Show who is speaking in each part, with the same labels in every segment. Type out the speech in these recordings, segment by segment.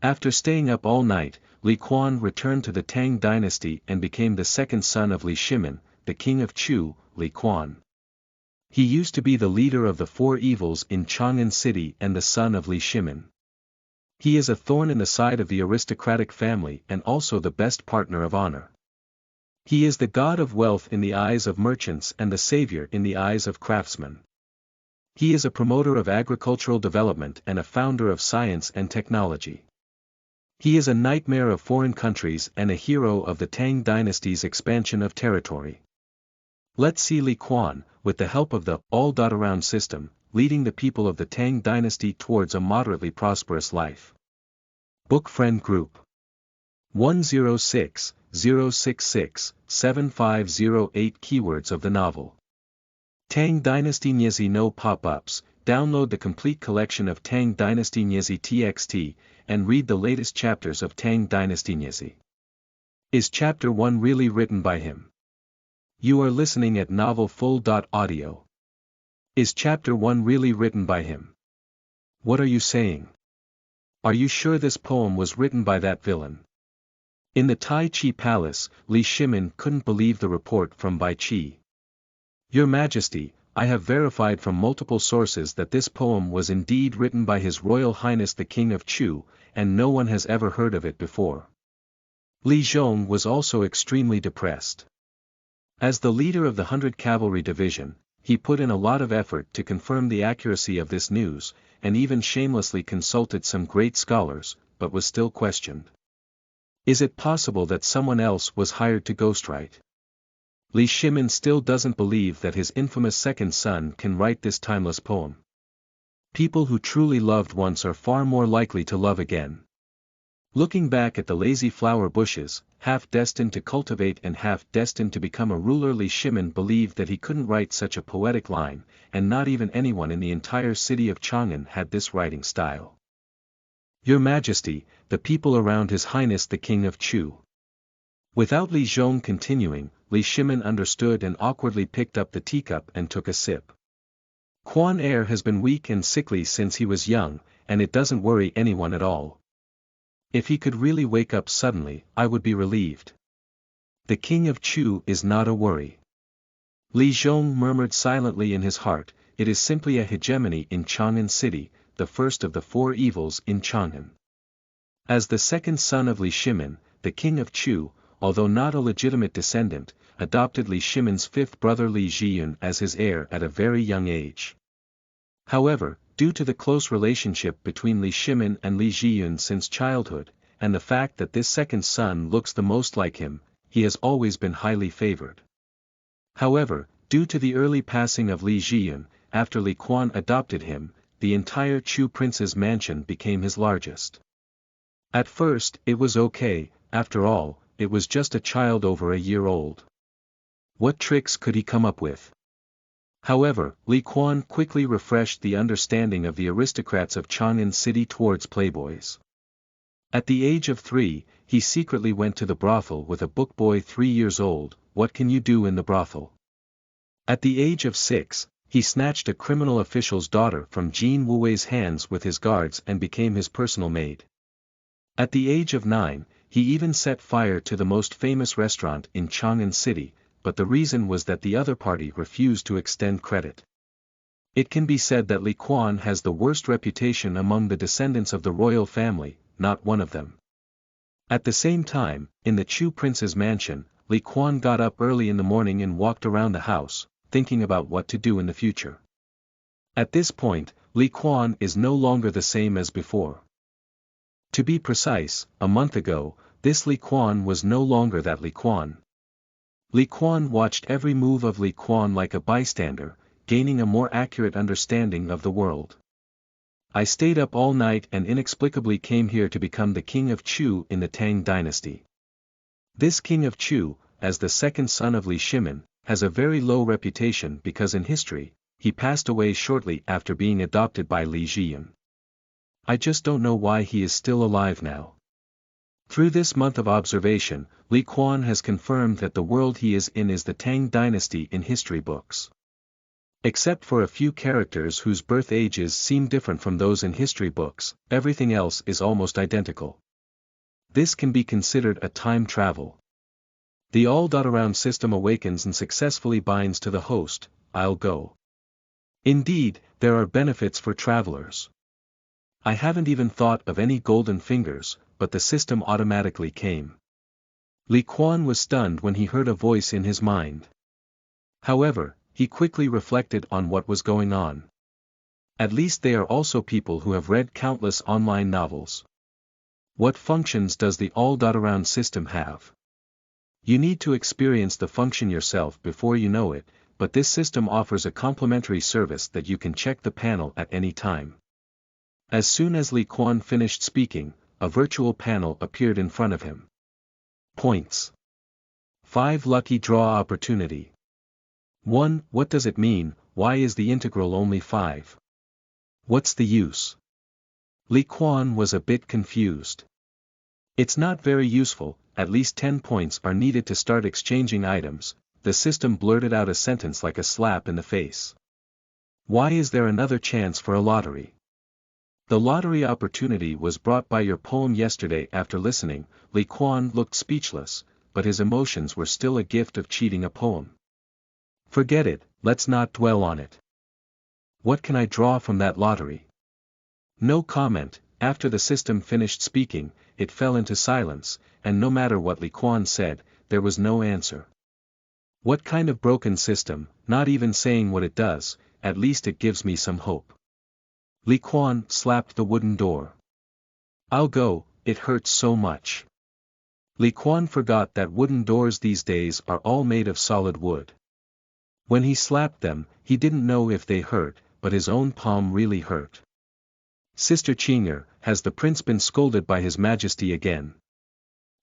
Speaker 1: After staying up all night, Li Kuan returned to the Tang Dynasty and became the second son of Li Shimin, the King of Chu, Li Kuan. He used to be the leader of the four evils in Chang'an City and the son of Li Shimin. He is a thorn in the side of the aristocratic family and also the best partner of honor. He is the god of wealth in the eyes of merchants and the savior in the eyes of craftsmen. He is a promoter of agricultural development and a founder of science and technology. He is a nightmare of foreign countries and a hero of the Tang Dynasty's expansion of territory. Let's see Li Kuan, with the help of the all-around system, leading the people of the Tang Dynasty towards a moderately prosperous life. Book Friend Group 106-066-7508 Keywords of the novel. Tang Dynasty Niezi no pop-ups. Download the complete collection of Tang Dynasty Niezi TXT, and read the latest chapters of Tang Dynasty Niezi. Is Chapter 1 really written by him? You are listening at novelfull.audio. Is Chapter 1 really written by him? What are you saying? Are you sure this poem was written by that villain? In the Tai Chi Palace, Li Shimin couldn't believe the report from Bai Qi. Your Majesty, I have verified from multiple sources that this poem was indeed written by His Royal Highness the King of Chu, and no one has ever heard of it before. Li Zhong was also extremely depressed. As the leader of the 100 Cavalry Division, he put in a lot of effort to confirm the accuracy of this news, and even shamelessly consulted some great scholars, but was still questioned. Is it possible that someone else was hired to ghostwrite? Li Shimin still doesn't believe that his infamous second son can write this timeless poem. People who truly loved once are far more likely to love again. Looking back at the lazy flower bushes, half destined to cultivate and half destined to become a ruler, Li Shimin believed that he couldn't write such a poetic line, and not even anyone in the entire city of Chang'an had this writing style. Your Majesty, the people around His Highness the King of Chu. Without Li Zhong continuing, Li Shimin understood and awkwardly picked up the teacup and took a sip. Kuan air has been weak and sickly since he was young, and it doesn't worry anyone at all. If he could really wake up suddenly, I would be relieved. The King of Chu is not a worry. Li Zhong murmured silently in his heart, it is simply a hegemony in Chang'an City, the first of the four evils in Chang'an. As the second son of Li Shimin, the King of Chu, although not a legitimate descendant, adopted Li Shimin's fifth brother Li Zhiyun as his heir at a very young age. However, due to the close relationship between Li Shimin and Li Zhiyun since childhood, and the fact that this second son looks the most like him, he has always been highly favored. However, due to the early passing of Li Zhiyun, after Li Kuan adopted him, the entire Chu prince's mansion became his largest. At first, it was okay, after all, it was just a child over a year old. What tricks could he come up with? However, Li Kuan quickly refreshed the understanding of the aristocrats of Chang'an City towards playboys. At the age of 3, he secretly went to the brothel with a book boy 3 years old. What can you do in the brothel? At the age of 6, he snatched a criminal official's daughter from Jin Wuwei's hands with his guards and became his personal maid. At the age of 9, he even set fire to the most famous restaurant in Chang'an City, but the reason was that the other party refused to extend credit. It can be said that Li Kuan has the worst reputation among the descendants of the royal family, not one of them. At the same time, in the Chu prince's mansion, Li Kuan got up early in the morning and walked around the house, thinking about what to do in the future. At this point, Li Kuan is no longer the same as before. To be precise, a month ago, this Li Kuan was no longer that Li Kuan. Li Kuan watched every move of Li Kuan like a bystander, gaining a more accurate understanding of the world. I stayed up all night and inexplicably came here to become the King of Chu in the Tang Dynasty. This King of Chu, as the second son of Li Shimin, has a very low reputation because in history, he passed away shortly after being adopted by Li Zhiyun. I just don't know why he is still alive now. Through this month of observation, Li Kuan has confirmed that the world he is in is the Tang Dynasty in history books. Except for a few characters whose birth ages seem different from those in history books, everything else is almost identical. This can be considered a time travel. The all-around system awakens and successfully binds to the host, I'll go. Indeed, there are benefits for travelers. I haven't even thought of any golden fingers, but the system automatically came. Li Kuan was stunned when he heard a voice in his mind. However, he quickly reflected on what was going on. At least they are also people who have read countless online novels. What functions does the all-around system have? You need to experience the function yourself before you know it, but this system offers a complimentary service that you can check the panel at any time. As soon as Li Kuan finished speaking, a virtual panel appeared in front of him. Points. 5 lucky draw opportunity. 1. What does it mean? Why is the integral only 5? What's the use? Li Kuan was a bit confused. It's not very useful, at least 10 points are needed to start exchanging items. The system blurted out a sentence like a slap in the face. Why is there another chance for a lottery? The lottery opportunity was brought by your poem yesterday. After listening, Li Kuan looked speechless, but his emotions were still a gift of cheating a poem. Forget it, let's not dwell on it. What can I draw from that lottery? No comment. After the system finished speaking, it fell into silence, and no matter what Li Kuan said, there was no answer. What kind of broken system, not even saying what it does, at least it gives me some hope. Li Kuan slapped the wooden door. I'll go, it hurts so much. Li Kuan forgot that wooden doors these days are all made of solid wood. When he slapped them, he didn't know if they hurt, but his own palm really hurt. Sister Ching'an, has the prince been scolded by his majesty again?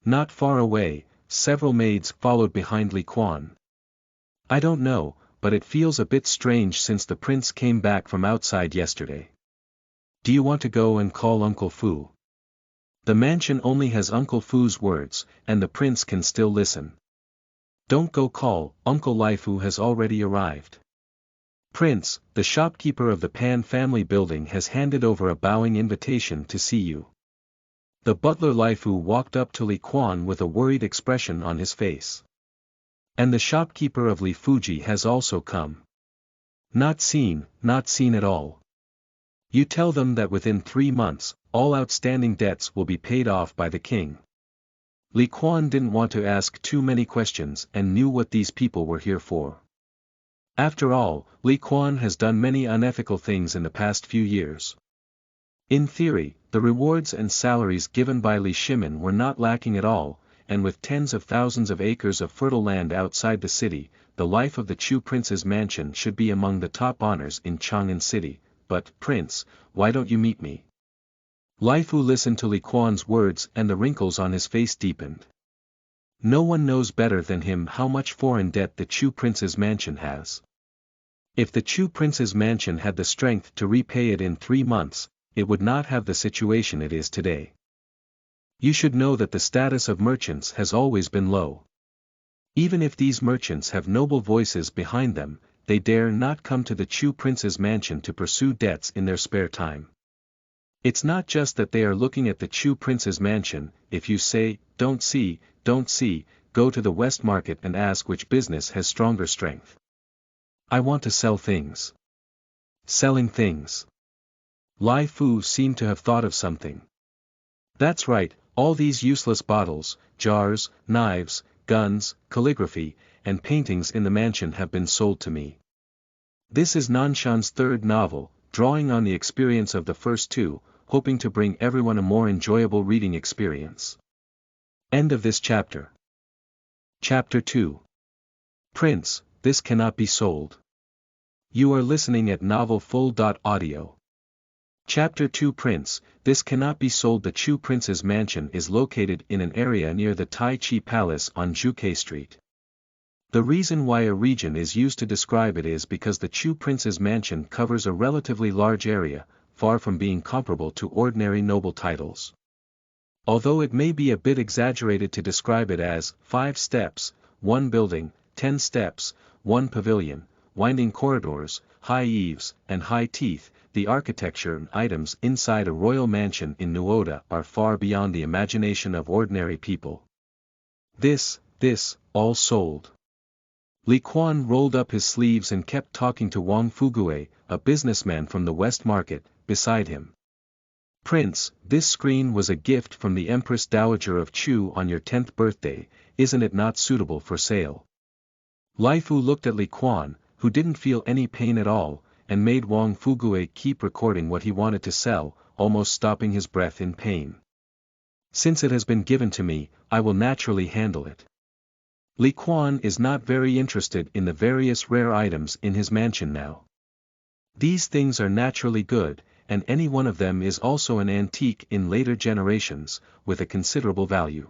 Speaker 1: Not far away, several maids followed behind Li Kuan. I don't know, but it feels a bit strange since the prince came back from outside yesterday. Do you want to go and call Uncle Fu? The mansion only has Uncle Fu's words, and the prince can still listen. Don't go call, Uncle Li Fu has already arrived. Prince, the shopkeeper of the Pan family building has handed over a bowing invitation to see you. The butler Li Fu walked up to Li Kuan with a worried expression on his face. And the shopkeeper of Li Fuji has also come. Not seen at all. You tell them that within 3 months, all outstanding debts will be paid off by the king. Li Kuan didn't want to ask too many questions and knew what these people were here for. After all, Li Kuan has done many unethical things in the past few years. In theory, the rewards and salaries given by Li Shimin were not lacking at all, and with tens of thousands of acres of fertile land outside the city, the life of the Chu prince's mansion should be among the top honors in Chang'an City. But, Prince, why don't you meet me? Li Fu listened to Li Kuan's words and the wrinkles on his face deepened. No one knows better than him how much foreign debt the Chu prince's mansion has. If the Chu prince's mansion had the strength to repay it in 3 months, it would not have the situation it is today. You should know that the status of merchants has always been low. Even if these merchants have noble voices behind them, they dare not come to the Chu prince's mansion to pursue debts in their spare time. It's not just that they are looking at the Chu prince's mansion. If you say, don't see, go to the West Market and ask which business has stronger strength. I want to sell things. Selling things. Li Fu seemed to have thought of something. That's right, all these useless bottles, jars, knives, guns, calligraphy, and paintings in the mansion have been sold to me. This is Nanshan's 3rd novel, drawing on the experience of the first 2, hoping to bring everyone a more enjoyable reading experience. End of this chapter. Chapter 2. Prince, this cannot be sold. You are listening at novelfull.audio. Chapter 2. Prince, this cannot be sold. The Chu prince's mansion is located in an area near the Tai Chi Palace on Juke Street. The reason why a region is used to describe it is because the Chu prince's mansion covers a relatively large area, far from being comparable to ordinary noble titles. Although it may be a bit exaggerated to describe it as 5 steps, 1 building, 10 steps, 1 pavilion, winding corridors, high eaves, and high teeth. The architecture and items inside a royal mansion in Nuoda are far beyond the imagination of ordinary people. This, all sold. Li Kuan rolled up his sleeves and kept talking to Wang Fugue, a businessman from the West Market, beside him. Prince, this screen was a gift from the Empress Dowager of Chu on your 10th birthday, isn't it not suitable for sale? Li Fu looked at Li Kuan, who didn't feel any pain at all, and made Wang Fugue keep recording what he wanted to sell, almost stopping his breath in pain. Since it has been given to me, I will naturally handle it. Li Kuan is not very interested in the various rare items in his mansion now. These things are naturally good, and any one of them is also an antique in later generations, with a considerable value.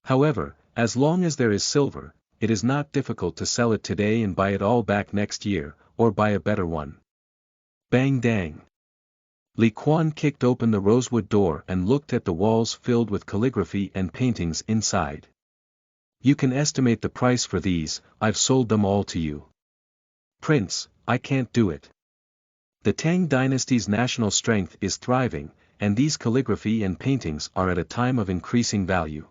Speaker 1: However, as long as there is silver, it is not difficult to sell it today and buy it all back next year, or buy a better one. Bang dang. Li Kuan kicked open the rosewood door and looked at the walls filled with calligraphy and paintings inside. You can estimate the price for these, I've sold them all to you. Prince, I can't do it. The Tang Dynasty's national strength is thriving, and these calligraphy and paintings are at a time of increasing value.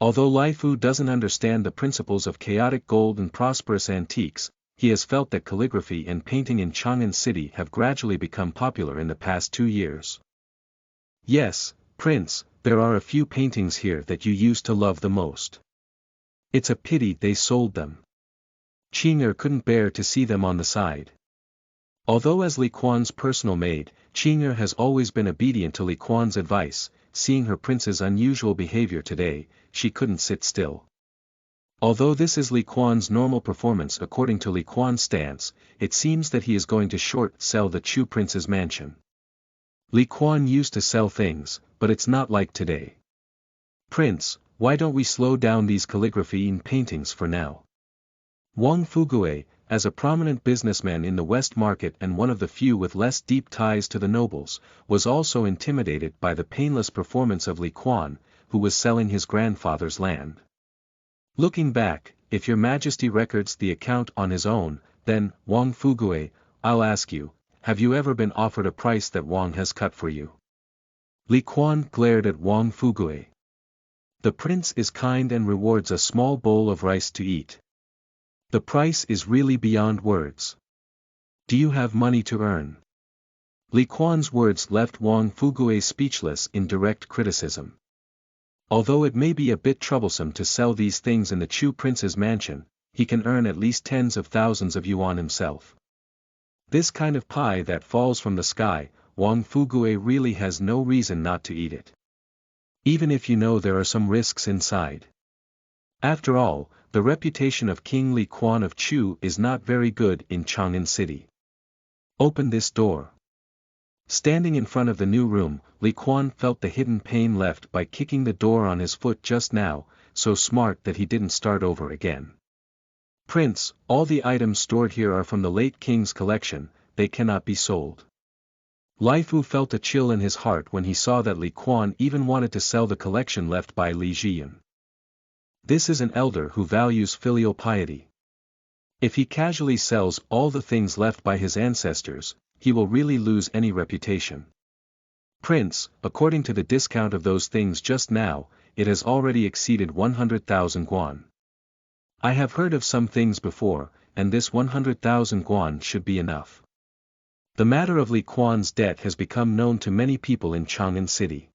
Speaker 1: Although Li Fu doesn't understand the principles of chaotic gold and prosperous antiques, he has felt that calligraphy and painting in Chang'an City have gradually become popular in the past 2 years. Yes, Prince, there are a few paintings here that you used to love the most. It's a pity they sold them. Qing'er couldn't bear to see them on the side. Although as Li Kuan's personal maid, Qing'er has always been obedient to Li Kuan's advice, seeing her prince's unusual behavior today, she couldn't sit still. Although this is Li Kuan's normal performance according to Li Kuan's stance, it seems that he is going to short-sell the Chu prince's mansion. Li Kuan used to sell things, but it's not like today. Prince, why don't we slow down these calligraphy and paintings for now? Wang Fugue, as a prominent businessman in the West Market and one of the few with less deep ties to the nobles, was also intimidated by the painless performance of Li Kuan, who was selling his grandfather's land. Looking back, if your majesty records the account on his own, then, Wang Fugue, I'll ask you, have you ever been offered a price that Wang has cut for you? Li Kuan glared at Wang Fugue. The prince is kind and rewards a small bowl of rice to eat. The price is really beyond words. Do you have money to earn? Li Kuan's words left Wang Fugue speechless in direct criticism. Although it may be a bit troublesome to sell these things in the Chu prince's mansion, he can earn at least tens of thousands of yuan himself. This kind of pie that falls from the sky, Wang Fugue really has no reason not to eat it. Even if you know there are some risks inside. After all, the reputation of King Li Kuan of Chu is not very good in Chang'an City. Open this door. Standing in front of the new room, Li Kuan felt the hidden pain left by kicking the door on his foot just now, so smart that he didn't start over again. Prince, all the items stored here are from the late king's collection, they cannot be sold. Li Fu felt a chill in his heart when he saw that Li Kuan even wanted to sell the collection left by Li Shimin. This is an elder who values filial piety. If he casually sells all the things left by his ancestors, he will really lose any reputation. Prince, according to the discount of those things just now, it has already exceeded 100,000 guan. I have heard of some things before, and this 100,000 guan should be enough. The matter of Li Kuan's debt has become known to many people in Chang'an City.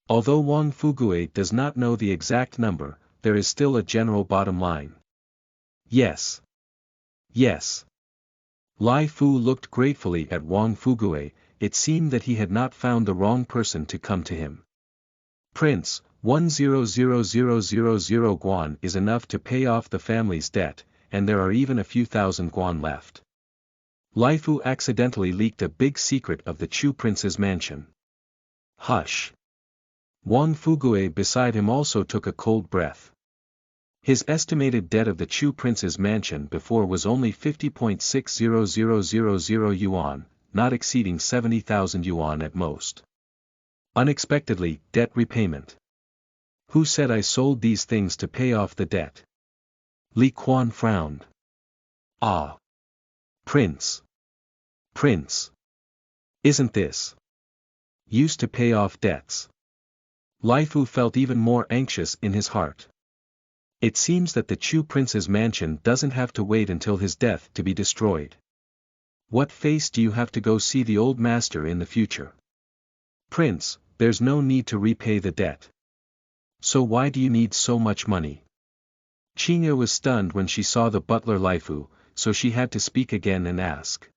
Speaker 1: Although Wang Fugue does not know the exact number, there is still a general bottom line. Yes. Yes. Li Fu looked gratefully at Wang Fugue, it seemed that he had not found the wrong person to come to him. Prince, 100,000 guan is enough to pay off the family's debt, and there are even a few thousand guan left. Li Fu accidentally leaked a big secret of the Chu prince's mansion. Hush. Wang Fugue beside him also took a cold breath. His estimated debt of the Chu prince's mansion before was only 50.60000 yuan, not exceeding 70,000 yuan at most. Unexpectedly, debt repayment. Who said I sold these things to pay off the debt? Li Kuan frowned. Ah! Prince! Prince! Isn't this used to pay off debts? Li Fu felt even more anxious in his heart. It seems that the Chu prince's mansion doesn't have to wait until his death to be destroyed. What face do you have to go see the old master in the future? Prince, there's no need to repay the debt. So why do you need so much money? Ching'e was stunned when she saw the butler Li Fu, so she had to speak again and ask.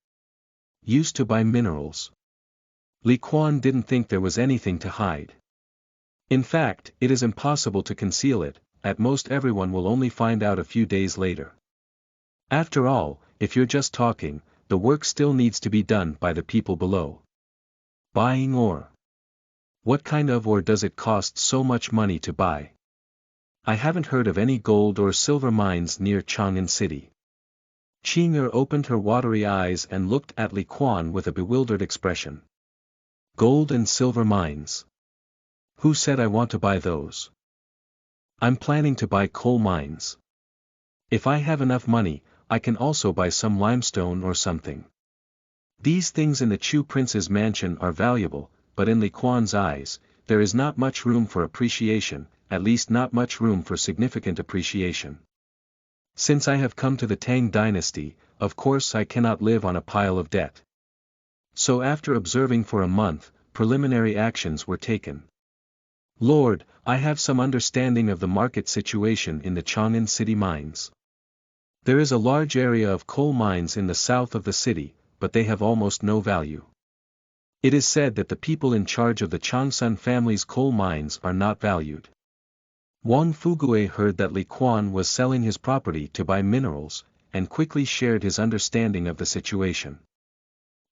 Speaker 1: Used to buy minerals. Li Kuan didn't think there was anything to hide. In fact, it is impossible to conceal it, at most everyone will only find out a few days later. After all, if you're just talking, the work still needs to be done by the people below. Buying ore. What kind of ore does it cost so much money to buy? I haven't heard of any gold or silver mines near Chang'an City. Ching'e opened her watery eyes and looked at Li Kuan with a bewildered expression. Gold and silver mines. Who said I want to buy those? I'm planning to buy coal mines. If I have enough money, I can also buy some limestone or something. These things in the Chu prince's mansion are valuable, but in Li Kuan's eyes, there is not much room for appreciation, at least not much room for significant appreciation. Since I have come to the Tang Dynasty, of course I cannot live on a pile of debt. So after observing for a month, preliminary actions were taken. Lord, I have some understanding of the market situation in the Chang'an City mines. There is a large area of coal mines in the south of the city, but they have almost no value. It is said that the people in charge of the Changsun family's coal mines are not valued. Wang Fugue heard that Li Kuan was selling his property to buy minerals, and quickly shared his understanding of the situation.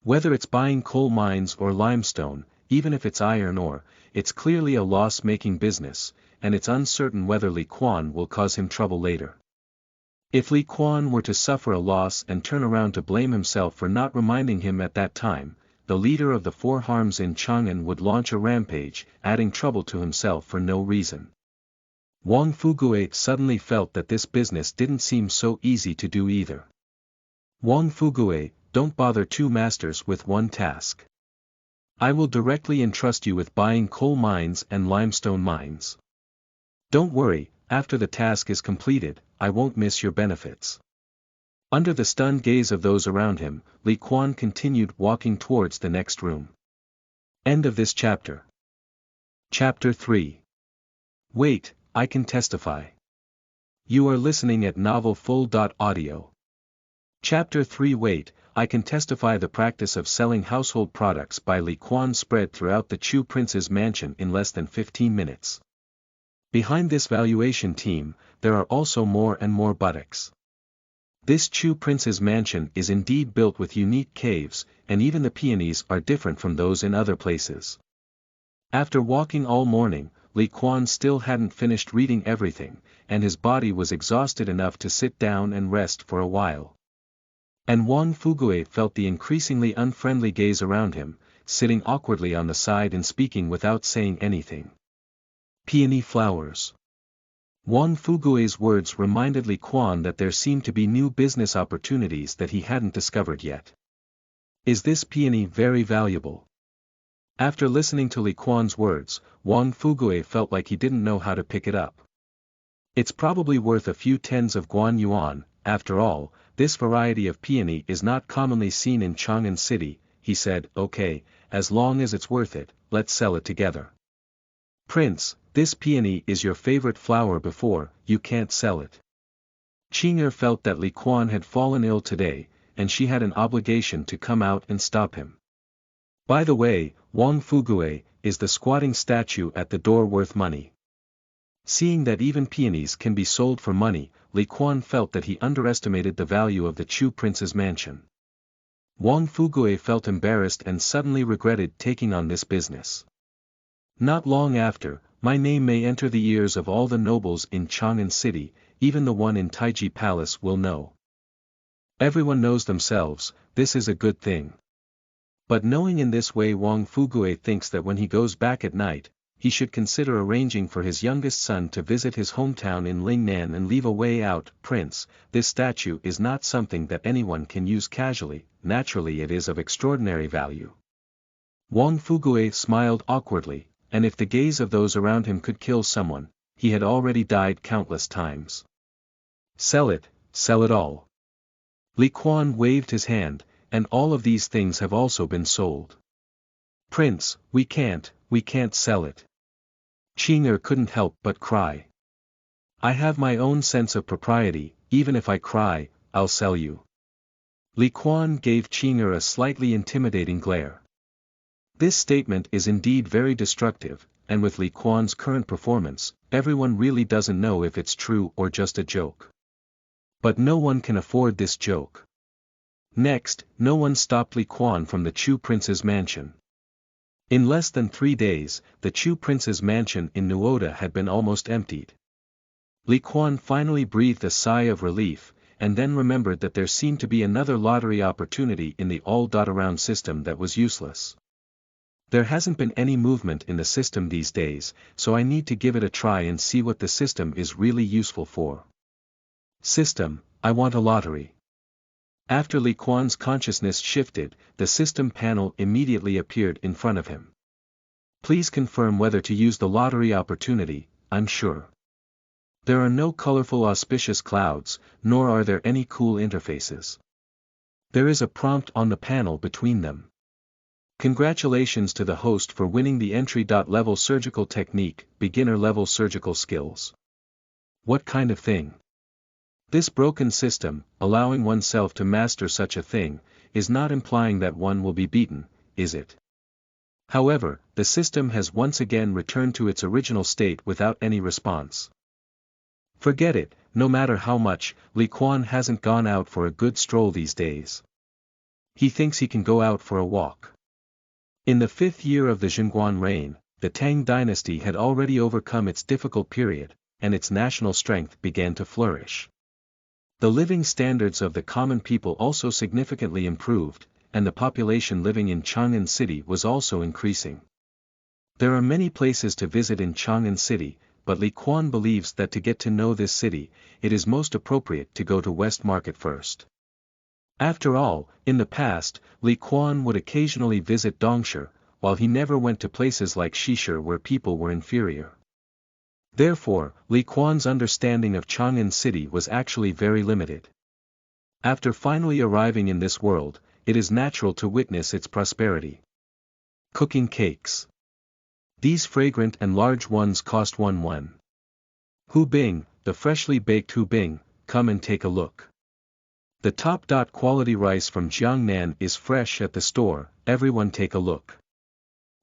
Speaker 1: Whether it's buying coal mines or limestone, even if it's iron ore, it's clearly a loss-making business, and it's uncertain whether Li Kuan will cause him trouble later. If Li Kuan were to suffer a loss and turn around to blame himself for not reminding him at that time, the leader of the four harms in Chang'an would launch a rampage, adding trouble to himself for no reason. Wang Fugue suddenly felt that this business didn't seem so easy to do either. Wang Fugue, don't bother two masters with one task. I will directly entrust you with buying coal mines and limestone mines. Don't worry, after the task is completed, I won't miss your benefits. Under the stunned gaze of those around him, Li Kuan continued walking towards the next room. End of this chapter. Chapter 3. Wait, I can testify. You are listening at novelfull.audio. Chapter 3. Wait, I can testify. The practice of selling household products by Li Kuan spread throughout the Chu prince's mansion in less than 15 minutes. Behind this valuation team, there are also more and more buttocks. This Chu prince's mansion is indeed built with unique caves, and even the peonies are different from those in other places. After walking all morning, Li Kuan still hadn't finished reading everything, and his body was exhausted enough to sit down and rest for a while. And Wang Fugue felt the increasingly unfriendly gaze around him, sitting awkwardly on the side and speaking without saying anything. Peony flowers. Wang Fugue's words reminded Li Kuan that there seemed to be new business opportunities that he hadn't discovered yet. Is this peony very valuable? After listening to Li Kuan's words, Wang Fugue felt like he didn't know how to pick it up. It's probably worth a few tens of guan yuan. After all, this variety of peony is not commonly seen in Chang'an City, he said. Okay, as long as it's worth it, let's sell it together. Prince, this peony is your favorite flower. Before, you can't sell it. Ching'e felt that Li Kuan had fallen ill today, and she had an obligation to come out and stop him. By the way, Wang Fugue, is the squatting statue at the door worth money? Seeing that even peonies can be sold for money, Li Kuan felt that he underestimated the value of the Chu prince's mansion. Wang Fugue felt embarrassed and suddenly regretted taking on this business. Not long after, my name may enter the ears of all the nobles in Chang'an City, even the one in Taiji Palace will know. Everyone knows themselves, this is a good thing. But knowing in this way, Wang Fugue thinks that when he goes back at night, he should consider arranging for his youngest son to visit his hometown in Lingnan and leave a way out. Prince, this statue is not something that anyone can use casually, naturally it is of extraordinary value. Wang Fugue smiled awkwardly, and if the gaze of those around him could kill someone, he had already died countless times. Sell it all. Li Kuan waved his hand, and all of these things have also been sold. Prince, we can't sell it. Chang'an couldn't help but cry. I have my own sense of propriety, even if I cry, I'll sell you. Li Kuan gave Chang'an a slightly intimidating glare. This statement is indeed very destructive, and with Li Kuan's current performance, everyone really doesn't know if it's true or just a joke. But no one can afford this joke. Next, no one stopped Li Kuan from the Chu prince's mansion. In less than 3 days, the Chu prince's mansion in Nuoda had been almost emptied. Li Kuan finally breathed a sigh of relief, and then remembered that there seemed to be another lottery opportunity in the all-around system that was useless. There hasn't been any movement in the system these days, so I need to give it a try and see what the system is really useful for. System, I want a lottery. After Li Kuan's consciousness shifted, the system panel immediately appeared in front of him. Please confirm whether to use the lottery opportunity, I'm sure. There are no colorful auspicious clouds, nor are there any cool interfaces. There is a prompt on the panel between them. Congratulations to the host for winning the entry-level surgical technique, beginner-level surgical skills. What kind of thing? This broken system, allowing oneself to master such a thing, is not implying that one will be beaten, is it? However, the system has once again returned to its original state without any response. Forget it, no matter how much, Li Kuan hasn't gone out for a good stroll these days. He thinks he can go out for a walk. In the 5th year of the Chang'an reign, the Tang Dynasty had already overcome its difficult period, and its national strength began to flourish. The living standards of the common people also significantly improved, and the population living in Chang'an City was also increasing. There are many places to visit in Chang'an City, but Li Kuan believes that to get to know this city, it is most appropriate to go to West Market first. After all, in the past, Li Kuan would occasionally visit Dongsha, while he never went to places like Shisha where people were inferior. Therefore, Li Kuan's understanding of Chang'an City was actually very limited. After finally arriving in this world, it is natural to witness its prosperity. Cooking cakes. These fragrant and large ones cost 1 yuan. Hu Bing, the freshly baked Hu Bing, come and take a look. The top quality rice from Jiangnan is fresh at the store, everyone take a look.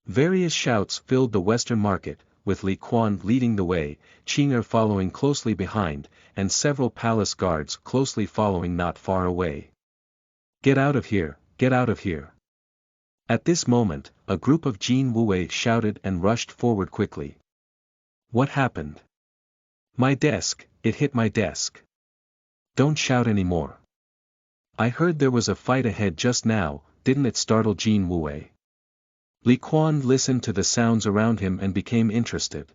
Speaker 1: Various shouts filled the western market, with Li Kuan leading the way, Chang'an following closely behind, and several palace guards closely following not far away. Get out of here, get out of here. At this moment, a group of Jin Wuwei shouted and rushed forward quickly. What happened? My desk, it hit my desk. Don't shout anymore. I heard there was a fight ahead just now, didn't it startle Jin Wuwei? Li Kuan listened to the sounds around him and became interested.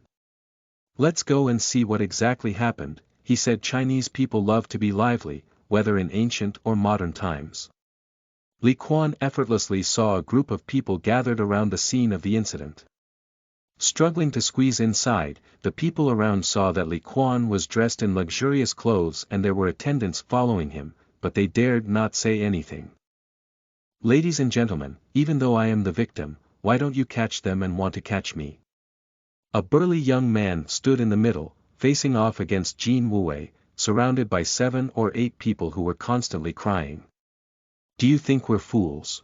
Speaker 1: Let's go and see what exactly happened, he said. Chinese people love to be lively, whether in ancient or modern times. Li Kuan effortlessly saw a group of people gathered around the scene of the incident. Struggling to squeeze inside, the people around saw that Li Kuan was dressed in luxurious clothes and there were attendants following him, but they dared not say anything. Ladies and gentlemen, even though I am the victim, why don't you catch them and want to catch me? A burly young man stood in the middle, facing off against Jin Wuwei, surrounded by 7 or 8 people who were constantly crying. Do you think we're fools?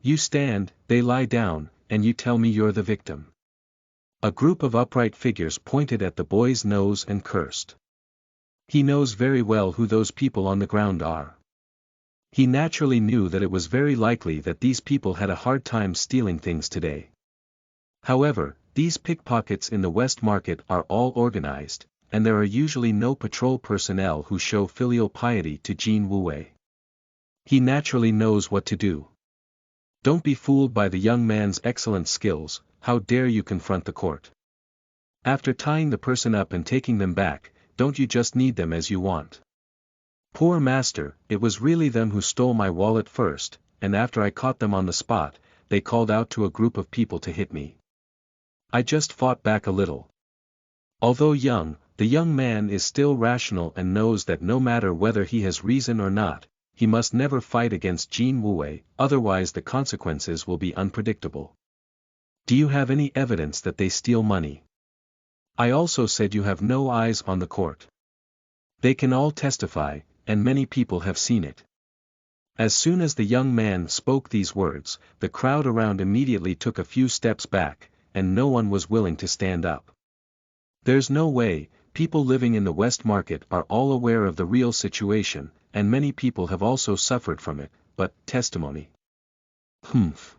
Speaker 1: You stand, they lie down, and you tell me you're the victim. A group of upright figures pointed at the boy's nose and cursed. He knows very well who those people on the ground are. He naturally knew that it was very likely that these people had a hard time stealing things today. However, these pickpockets in the West Market are all organized, and there are usually no patrol personnel who show filial piety to Jin Wuwei. He naturally knows what to do. Don't be fooled by the young man's excellent skills, how dare you confront the court? After tying the person up and taking them back, don't you just need them as you want? Poor master, it was really them who stole my wallet first, and after I caught them on the spot, they called out to a group of people to hit me. I just fought back a little. Although young, the young man is still rational and knows that no matter whether he has reason or not, he must never fight against Jin Wuwei, otherwise the consequences will be unpredictable. Do you have any evidence that they steal money? I also said you have no eyes on the court. They can all testify, and many people have seen it. As soon as the young man spoke these words, the crowd around immediately took a few steps back, and no one was willing to stand up. There's no way, people living in the West Market are all aware of the real situation, and many people have also suffered from it, but, testimony. Humph.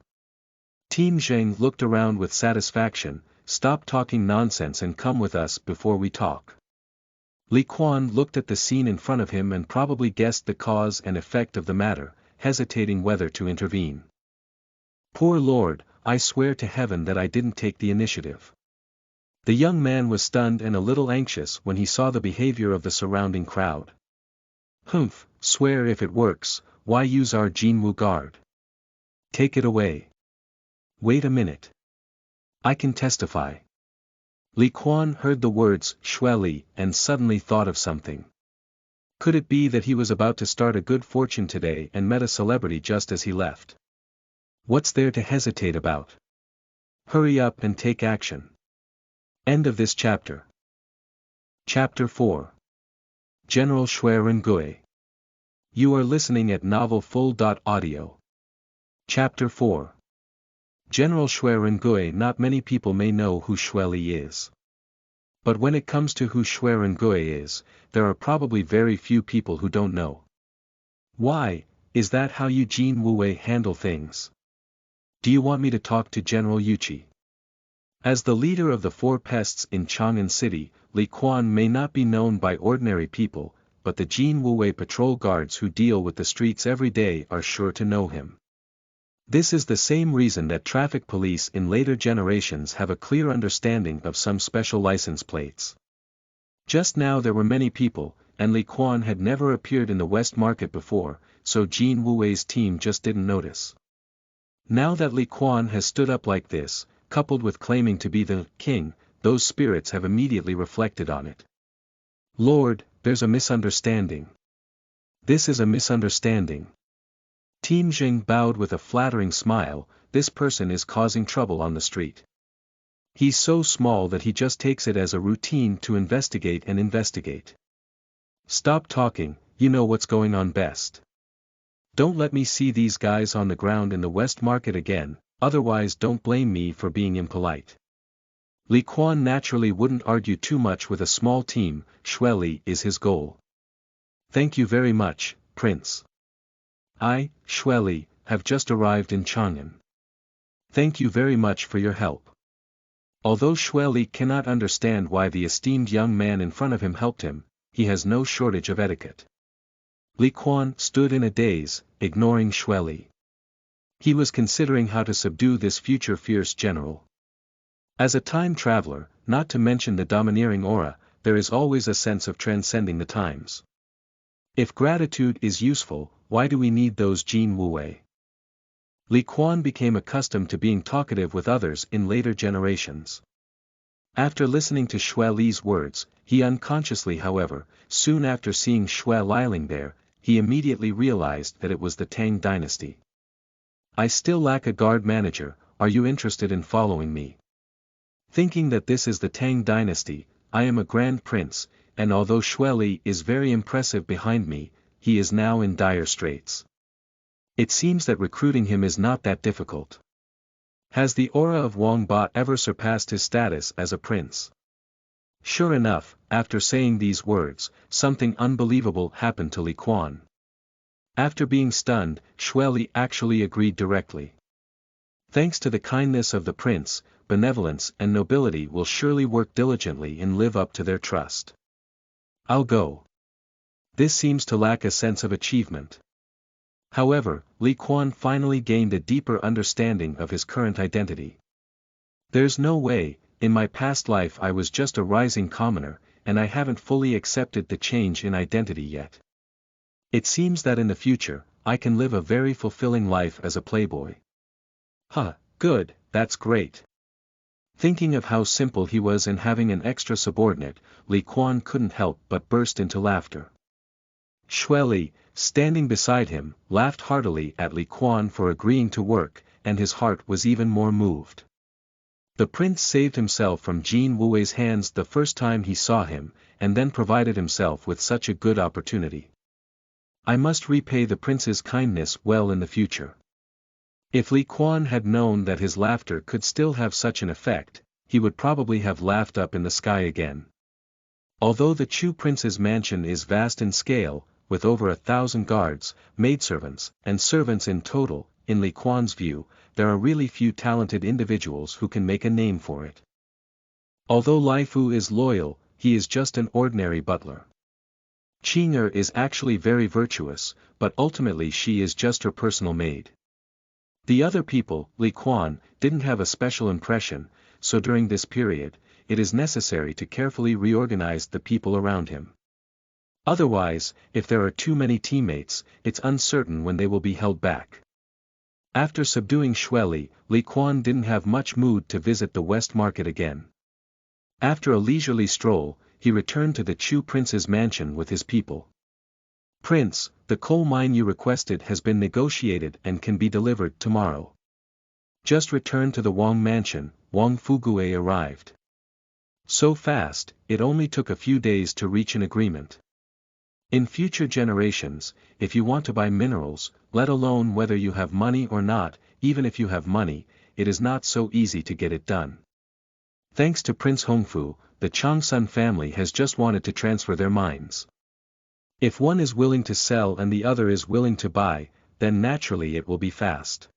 Speaker 1: Team Zheng looked around with satisfaction. Stop talking nonsense and come with us before we talk. Li Kuan looked at the scene in front of him and probably guessed the cause and effect of the matter, hesitating whether to intervene. Poor Lord, I swear to heaven that I didn't take the initiative. The young man was stunned and a little anxious when he saw the behavior of the surrounding crowd. Humph, swear if it works, why use our Jinwu guard? Take it away. Wait a minute. I can testify. Li Kuan heard the words Shueli and suddenly thought of something. Could it be that he was about to start a good fortune today and met a celebrity just as he left? What's there to hesitate about? Hurry up and take action. End of this chapter. Chapter 4. General Shui Rengui. You are listening at novelfull.audio. Chapter 4. General Shui Rengui. Not many people may know who Shueli is. But when it comes to who Shui Rengui is, there are probably very few people who don't know. Why, is that how you Jin Wuwei handle things? Do you want me to talk to General Yuqi? As the leader of the four pests in Chang'an City, Li Kuan may not be known by ordinary people, but the Jin Wuwei patrol guards who deal with the streets every day are sure to know him. This is the same reason that traffic police in later generations have a clear understanding of some special license plates. Just now there were many people, and Li Kuan had never appeared in the West Market before, so Jin Wuwei's team just didn't notice. Now that Li Kuan has stood up like this, coupled with claiming to be the king, those spirits have immediately reflected on it. Lord, there's a misunderstanding. This is a misunderstanding. Team Zheng bowed with a flattering smile. This person is causing trouble on the street. He's so small that he just takes it as a routine to investigate and investigate. Stop talking, you know what's going on best. Don't let me see these guys on the ground in the West Market again, otherwise don't blame me for being impolite. Li Kuan naturally wouldn't argue too much with a small team. Shueli is his goal. Thank you very much, Prince. I, Shueli, have just arrived in Chang'an. Thank you very much for your help. Although Shueli cannot understand why the esteemed young man in front of him helped him, he has no shortage of etiquette. Li Kuan stood in a daze, ignoring Shueli. He was considering how to subdue this future fierce general. As a time traveler, not to mention the domineering aura, there is always a sense of transcending the times. If gratitude is useful, why do we need those Jin Wuwei? Li Kuan became accustomed to being talkative with others in later generations. After listening to Shueli's words, he unconsciously, however, soon after seeing Shui lying there, he immediately realized that it was the Tang Dynasty. I still lack a guard manager, are you interested in following me? Thinking that this is the Tang Dynasty, I am a grand prince, and although Shueli is very impressive behind me, he is now in dire straits. It seems that recruiting him is not that difficult. Has the aura of Wang Ba ever surpassed his status as a prince? Sure enough, after saying these words, something unbelievable happened to Li Kuan. After being stunned, Shueli actually agreed directly. Thanks to the kindness of the prince, benevolence and nobility will surely work diligently and live up to their trust. I'll go. This seems to lack a sense of achievement. However, Li Kuan finally gained a deeper understanding of his current identity. There's no way, in my past life I was just a rising commoner, and I haven't fully accepted the change in identity yet. It seems that in the future, I can live a very fulfilling life as a playboy. Huh, good, that's great. Thinking of how simple he was in having an extra subordinate, Li Kuan couldn't help but burst into laughter. Xue Li, standing beside him, laughed heartily at Li Kuan for agreeing to work, and his heart was even more moved. The prince saved himself from Jin Wuwei's hands the first time he saw him, and then provided himself with such a good opportunity. I must repay the prince's kindness well in the future. If Li Kuan had known that his laughter could still have such an effect, he would probably have laughed up in the sky again. Although the Chu prince's mansion is vast in scale, with over 1,000 guards, maidservants, and servants in total, in Li Kuan's view, there are really few talented individuals who can make a name for it. Although Lai Fu is loyal, he is just an ordinary butler. Qing'er is actually very virtuous, but ultimately she is just her personal maid. The other people, Li Kuan, didn't have a special impression, so during this period, it is necessary to carefully reorganize the people around him. Otherwise, if there are too many teammates, it's uncertain when they will be held back. After subduing Xue Li, Li Kuan didn't have much mood to visit the West Market again. After a leisurely stroll, he returned to the Chu prince's mansion with his people. Prince, the coal mine you requested has been negotiated and can be delivered tomorrow. Just returned to the Wang mansion, Wang Fugui arrived. So fast, it only took a few days to reach an agreement. In future generations, if you want to buy minerals, let alone whether you have money or not, even if you have money, it is not so easy to get it done. Thanks to Prince Hongfu, the Chang'an family has just wanted to transfer their mines. If one is willing to sell and the other is willing to buy, then naturally it will be fast.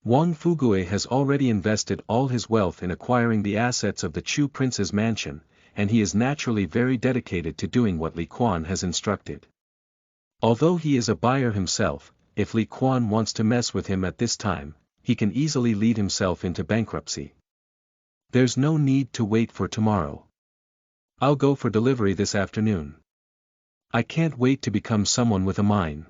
Speaker 1: Wang Fugui has already invested all his wealth in acquiring the assets of the Chu prince's mansion, and he is naturally very dedicated to doing what Li Kuan has instructed. Although he is a buyer himself, if Li Kuan wants to mess with him at this time, he can easily lead himself into bankruptcy. There's no need to wait for tomorrow. I'll go for delivery this afternoon. I can't wait to become someone with a mine.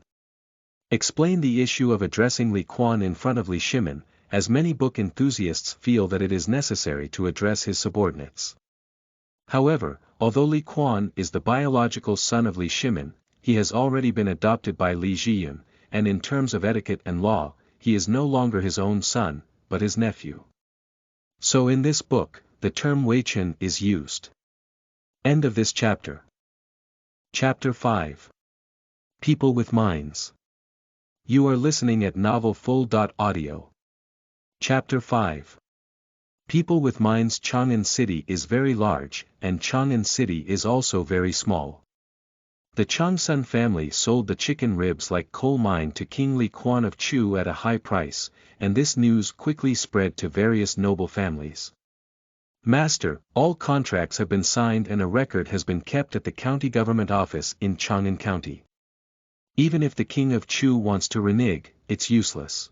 Speaker 1: Explain the issue of addressing Li Kuan in front of Li Shimin, as many book enthusiasts feel that it is necessary to address his subordinates. However, although Li Kuan is the biological son of Li Shimin, he has already been adopted by Li Zhiyun, and in terms of etiquette and law, he is no longer his own son, but his nephew. So in this book, the term Weichen is used. End of this chapter. Chapter 5. People with Minds. You are listening at novelfull.audio. Chapter 5. People with Minds. Chang'an City is very large, and Chang'an City is also very small. The Chang'an family sold the chicken ribs like coal mine to King Li Kuan of Chu at a high price, and this news quickly spread to various noble families. Master, all contracts have been signed and a record has been kept at the county government office in Chang'an County. Even if the King of Chu wants to renege, it's useless.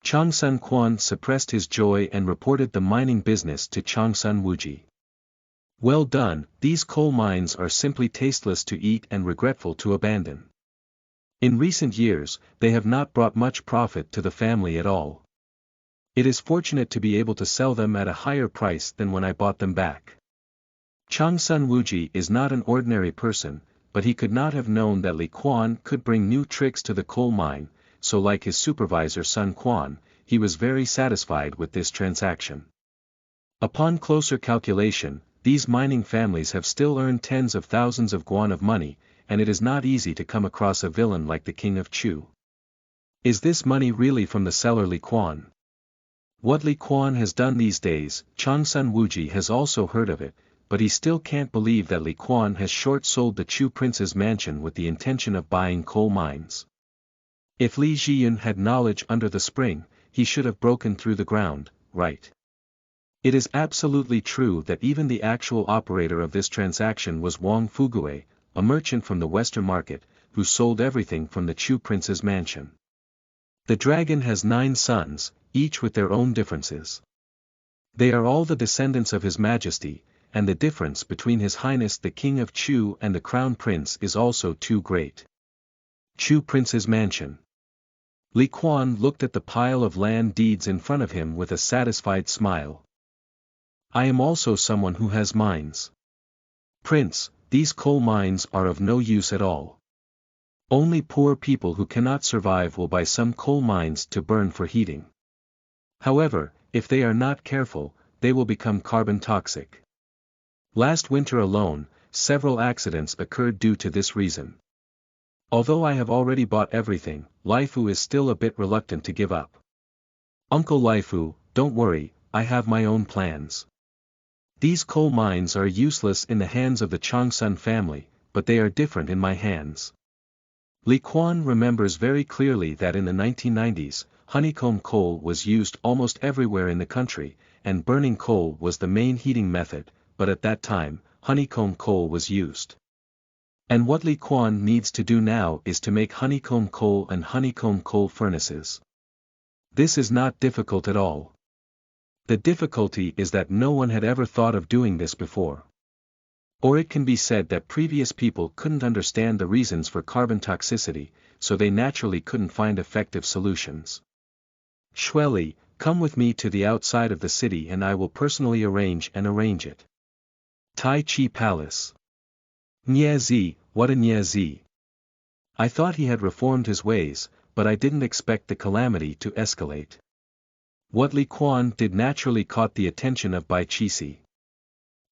Speaker 1: Chang'an Kuan suppressed his joy and reported the mining business to Chang'an Wuji. Well done, these coal mines are simply tasteless to eat and regretful to abandon. In recent years, they have not brought much profit to the family at all. It is fortunate to be able to sell them at a higher price than when I bought them back. Chang'an Wuji is not an ordinary person, but he could not have known that Li Kuan could bring new tricks to the coal mine, so like his supervisor Sun Quan, he was very satisfied with this transaction. Upon closer calculation, these mining families have still earned tens of thousands of guan of money, and it is not easy to come across a villain like the King of Chu. Is this money really from the seller Li Kuan? What Li Kuan has done these days, Chang'an Wuji has also heard of it, but he still can't believe that Li Kuan has short-sold the Chu prince's mansion with the intention of buying coal mines. If Li Zhiyun had knowledge under the spring, he should have broken through the ground, right? It is absolutely true that even the actual operator of this transaction was Wang Fugui, a merchant from the Western market, who sold everything from the Chu prince's mansion. The dragon has 9 sons, each with their own differences. They are all the descendants of His Majesty, and the difference between His Highness the King of Chu and the Crown Prince is also too great. Chu Prince's Mansion. Li Kuan looked at the pile of land deeds in front of him with a satisfied smile. I am also someone who has mines. Prince, these coal mines are of no use at all. Only poor people who cannot survive will buy some coal mines to burn for heating. However, if they are not careful, they will become carbon toxic. Last winter alone, several accidents occurred due to this reason. Although I have already bought everything, Lifu is still a bit reluctant to give up. Uncle Lifu, don't worry, I have my own plans. These coal mines are useless in the hands of the Chang'an family, but they are different in my hands. Li Kuan remembers very clearly that in the 1990s, honeycomb coal was used almost everywhere in the country, and burning coal was the main heating method, but at that time, honeycomb coal was used. And what Li Kuan needs to do now is to make honeycomb coal and honeycomb coal furnaces. This is not difficult at all. The difficulty is that no one had ever thought of doing this before. Or it can be said that previous people couldn't understand the reasons for carbon toxicity, so they naturally couldn't find effective solutions. Xueli, come with me to the outside of the city and I will personally arrange it. Tai Chi Palace. Niezi, what a Niezi. I thought he had reformed his ways, but I didn't expect the calamity to escalate. What Li Kuan did naturally caught the attention of Bai Qixi.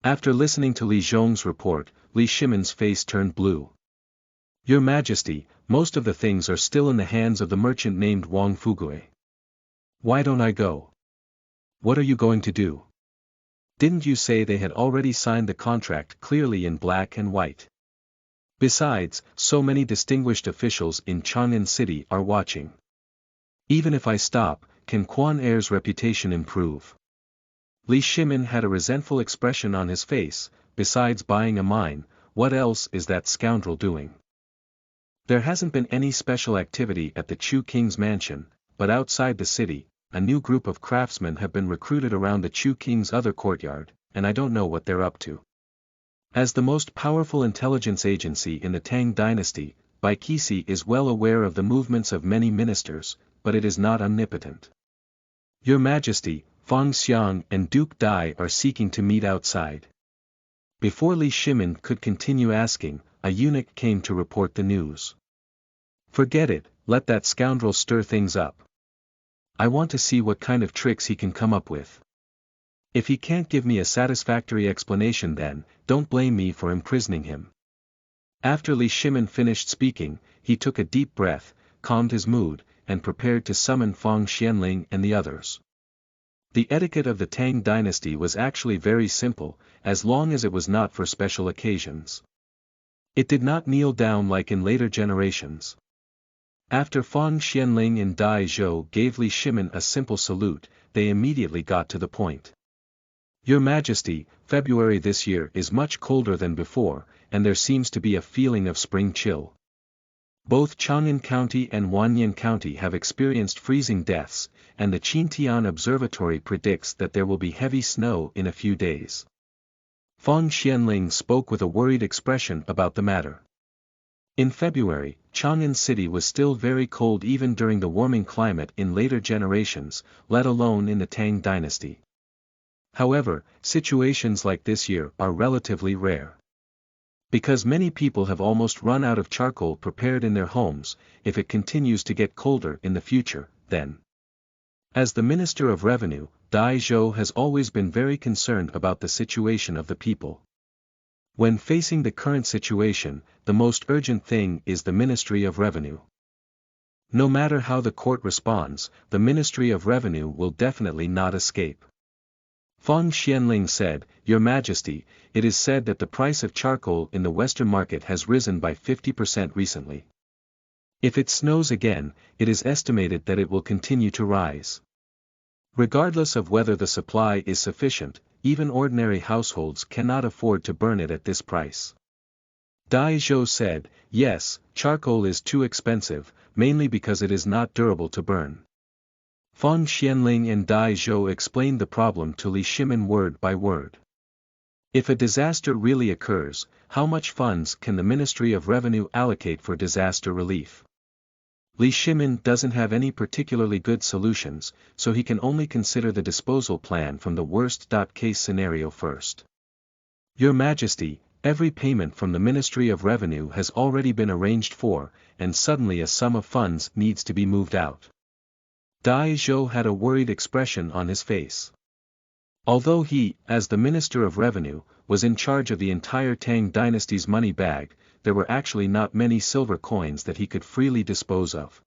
Speaker 1: After listening to Li Zhong's report, Li Shimin's face turned blue. Your Majesty, most of the things are still in the hands of the merchant named Wang Fugui. Why don't I go? What are you going to do? Didn't you say they had already signed the contract clearly in black and white? Besides, so many distinguished officials in Chang'an City are watching. Even if I stop, can Kuan Heir's reputation improve? Li Shimin had a resentful expression on his face. Besides buying a mine, what else is that scoundrel doing? There hasn't been any special activity at the Chu King's mansion, but outside the city, a new group of craftsmen have been recruited around the Chu King's other courtyard, and I don't know what they're up to. As the most powerful intelligence agency in the Tang Dynasty, Bai Qixi is well aware of the movements of many ministers, but it is not omnipotent. Your Majesty, Fang Xiang and Duke Dai are seeking to meet outside. Before Li Shimin could continue asking, a eunuch came to report the news. Forget it, let that scoundrel stir things up. I want to see what kind of tricks he can come up with. If he can't give me a satisfactory explanation then, don't blame me for imprisoning him. After Li Shimin finished speaking, he took a deep breath, calmed his mood, and prepared to summon Fang Xianling and the others. The etiquette of the Tang Dynasty was actually very simple, as long as it was not for special occasions. It did not kneel down like in later generations. After Fang Xianling and Dai Zhou gave Li Shimin a simple salute, they immediately got to the point. Your Majesty, February this year is much colder than before, and there seems to be a feeling of spring chill. Both Chang'an County and Wanyan County have experienced freezing deaths, and the Qintian Observatory predicts that there will be heavy snow in a few days. Fang Xianling spoke with a worried expression about the matter. In February, Chang'an City was still very cold even during the warming climate in later generations, let alone in the Tang Dynasty. However, situations like this year are relatively rare. Because many people have almost run out of charcoal prepared in their homes, if it continues to get colder in the future, then. As the Minister of Revenue, Dai Zhou has always been very concerned about the situation of the people. When facing the current situation, the most urgent thing is the Ministry of Revenue. No matter how the court responds, the Ministry of Revenue will definitely not escape. Fang Xianling said, Your Majesty, it is said that the price of charcoal in the Western market has risen by 50% recently. If it snows again, it is estimated that it will continue to rise. Regardless of whether the supply is sufficient, even ordinary households cannot afford to burn it at this price. Dai Zhou said, Yes, charcoal is too expensive, mainly because it is not durable to burn. Feng Xianling and Dai Zhou explained the problem to Li Shimin word by word. If a disaster really occurs, how much funds can the Ministry of Revenue allocate for disaster relief? Li Shimin doesn't have any particularly good solutions, so he can only consider the disposal plan from the worst-case scenario first. Your Majesty, every payment from the Ministry of Revenue has already been arranged for, and suddenly a sum of funds needs to be moved out. Dai Zhou had a worried expression on his face. Although he, as the Minister of Revenue, was in charge of the entire Tang Dynasty's money bag, there were actually not many silver coins that he could freely dispose of.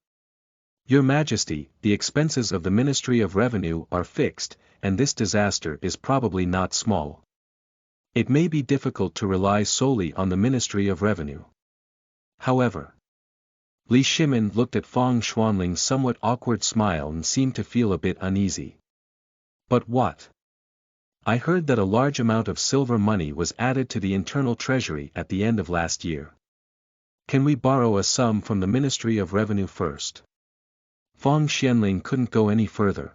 Speaker 1: Your Majesty, the expenses of the Ministry of Revenue are fixed, and this disaster is probably not small. It may be difficult to rely solely on the Ministry of Revenue. However, Li Shimin looked at Feng Xuanling's somewhat awkward smile and seemed to feel a bit uneasy. But what? I heard that a large amount of silver money was added to the internal treasury at the end of last year. Can we borrow a sum from the Ministry of Revenue first? Feng Xianling couldn't go any further.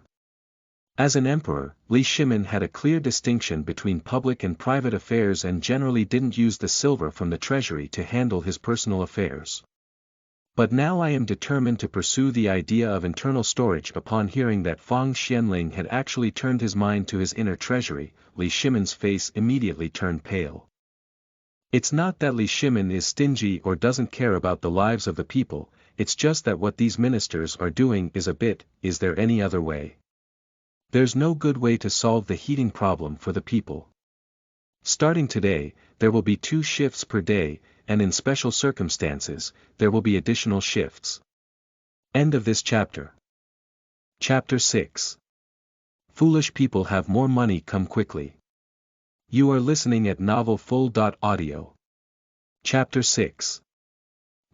Speaker 1: As an emperor, Li Shimin had a clear distinction between public and private affairs and generally didn't use the silver from the treasury to handle his personal affairs. But now I am determined to pursue the idea of internal storage. Upon hearing that Feng Xianling had actually turned his mind to his inner treasury, Li Shimin's face immediately turned pale. It's not that Li Shimin is stingy or doesn't care about the lives of the people, it's just that what these ministers are doing is is there any other way? There's no good way to solve the heating problem for the people. Starting today, there will be 2 shifts per day, and in special circumstances, there will be additional shifts. End of this chapter. Chapter 6. Foolish people have more money come quickly. You are listening at novelfull.audio. Chapter 6.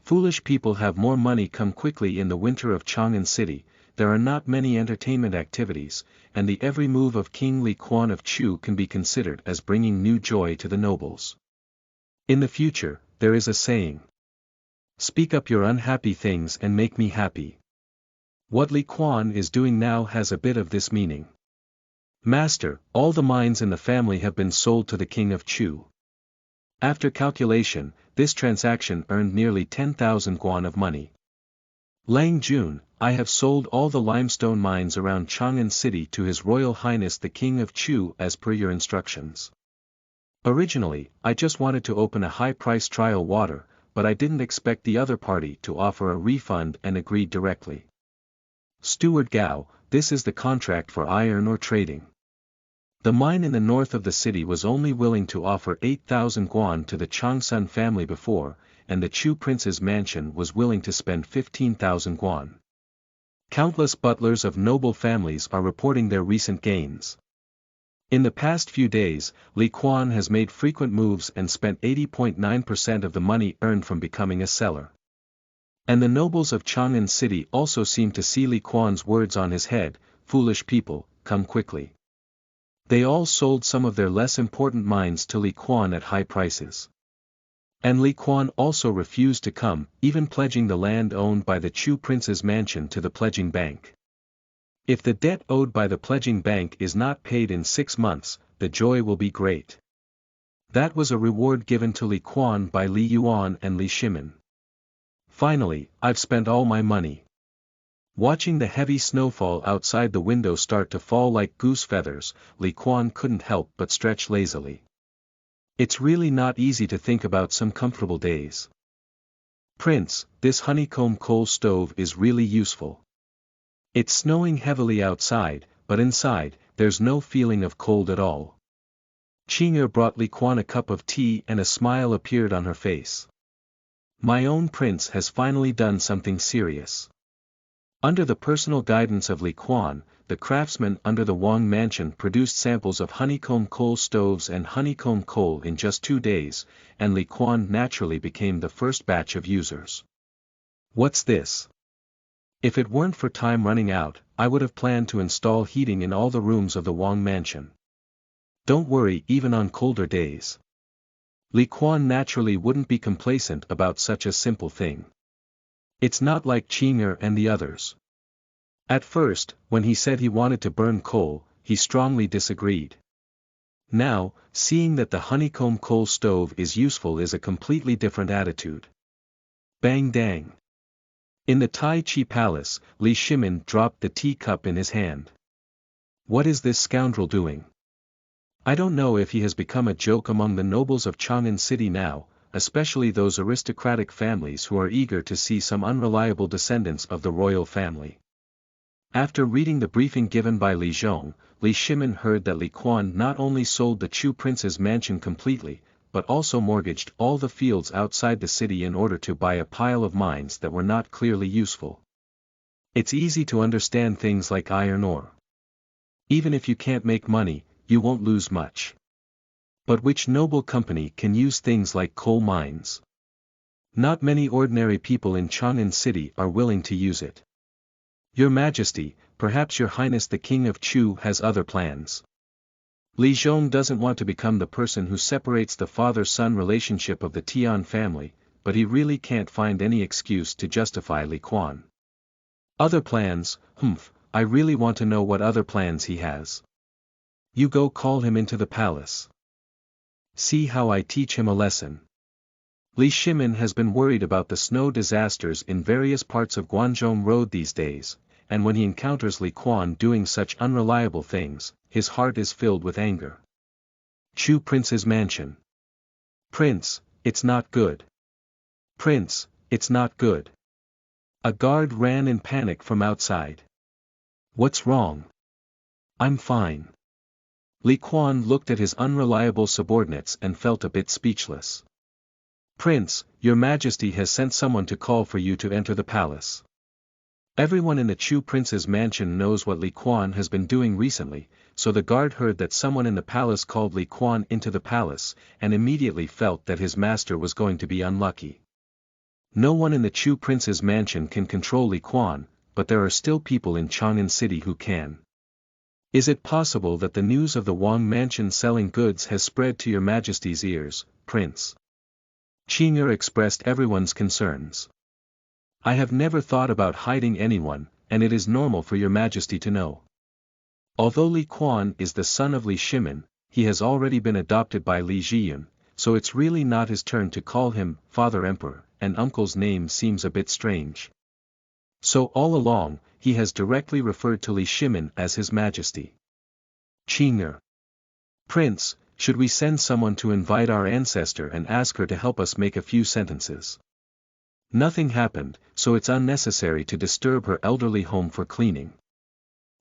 Speaker 1: Foolish people have more money come quickly. In the winter of Chang'an City, there are not many entertainment activities, and the every move of King Li Kuan of Chu can be considered as bringing new joy to the nobles. In the future, there is a saying. Speak up your unhappy things and make me happy. What Li Kuan is doing now has a bit of this meaning. Master, all the mines in the family have been sold to the King of Chu. After calculation, this transaction earned nearly 10,000 guan of money. Lang Jun, I have sold all the limestone mines around Chang'an City to His Royal Highness the King of Chu as per your instructions. Originally, I just wanted to open a high-price trial water, but I didn't expect the other party to offer a refund and agreed directly. Steward Gao, this is the contract for iron ore trading. The mine in the north of the city was only willing to offer 8,000 guan to the Changsun family before, and the Chu prince's mansion was willing to spend 15,000 guan. Countless butlers of noble families are reporting their recent gains. In the past few days, Li Kuan has made frequent moves and spent 80.9% of the money earned from becoming a seller. And the nobles of Chang'an City also seem to see Li Kuan's words on his head, foolish people, come quickly. They all sold some of their less important mines to Li Kuan at high prices. And Li Kuan also refused to come, even pledging the land owned by the Chu prince's mansion to the pledging bank. If the debt owed by the pledging bank is not paid in 6 months, the joy will be great. That was a reward given to Li Kuan by Li Yuan and Li Shimin. Finally, I've spent all my money. Watching the heavy snowfall outside the window start to fall like goose feathers, Li Kuan couldn't help but stretch lazily. It's really not easy to think about some comfortable days. Prince, this honeycomb coal stove is really useful. It's snowing heavily outside, but inside, there's no feeling of cold at all. Qing'er brought Li Kuan a cup of tea and a smile appeared on her face. My own prince has finally done something serious. Under the personal guidance of Li Kuan, the craftsmen under the Wang mansion produced samples of honeycomb coal stoves and honeycomb coal in just 2 days, and Li Kuan naturally became the first batch of users. What's this? If it weren't for time running out, I would have planned to install heating in all the rooms of the Wang mansion. Don't worry, even on colder days. Li Kuan naturally wouldn't be complacent about such a simple thing. It's not like Qing'er and the others. At first, when he said he wanted to burn coal, he strongly disagreed. Now, seeing that the honeycomb coal stove is useful is a completely different attitude. Bang dang. In the Tai Chi palace, Li Shimin dropped the teacup in his hand. What is this scoundrel doing? I don't know if he has become a joke among the nobles of Chang'an City now, especially those aristocratic families who are eager to see some unreliable descendants of the royal family. After reading the briefing given by Li Zhong, Li Shimin heard that Li Kuan not only sold the Chu prince's mansion completely, but also mortgaged all the fields outside the city in order to buy a pile of mines that were not clearly useful. It's easy to understand things like iron ore. Even if you can't make money, you won't lose much. But which noble company can use things like coal mines? Not many ordinary people in Chang'an City are willing to use it. Your Majesty, perhaps Your Highness the King of Chu has other plans. Li Zhong doesn't want to become the person who separates the father-son relationship of the Tian family, but he really can't find any excuse to justify Li Kuan. Other plans, I really want to know what other plans he has. You go call him into the palace. See how I teach him a lesson. Li Shimin has been worried about the snow disasters in various parts of Guanzhong Road these days, and when he encounters Li Kuan doing such unreliable things, his heart is filled with anger. Chu Prince's mansion. Prince, it's not good. Prince, it's not good. A guard ran in panic from outside. What's wrong? I'm fine. Li Kuan looked at his unreliable subordinates and felt a bit speechless. Prince, Your Majesty has sent someone to call for you to enter the palace. Everyone in the Chu Prince's mansion knows what Li Kuan has been doing recently, so the guard heard that someone in the palace called Li Kuan into the palace, and immediately felt that his master was going to be unlucky. No one in the Chu Prince's mansion can control Li Kuan, but there are still people in Chang'an City who can. Is it possible that the news of the Wang mansion selling goods has spread to Your Majesty's ears, Prince? Qing'er expressed everyone's concerns. I have never thought about hiding anyone, and it is normal for Your Majesty to know. Although Li Kuan is the son of Li Shimin, he has already been adopted by Li Zhiyun, so it's really not his turn to call him Father Emperor, and Uncle's name seems a bit strange. So all along, he has directly referred to Li Shimin as His Majesty. Qing'er. Prince, should we send someone to invite our ancestor and ask her to help us make a few sentences? Nothing happened, so it's unnecessary to disturb her elderly home for cleaning.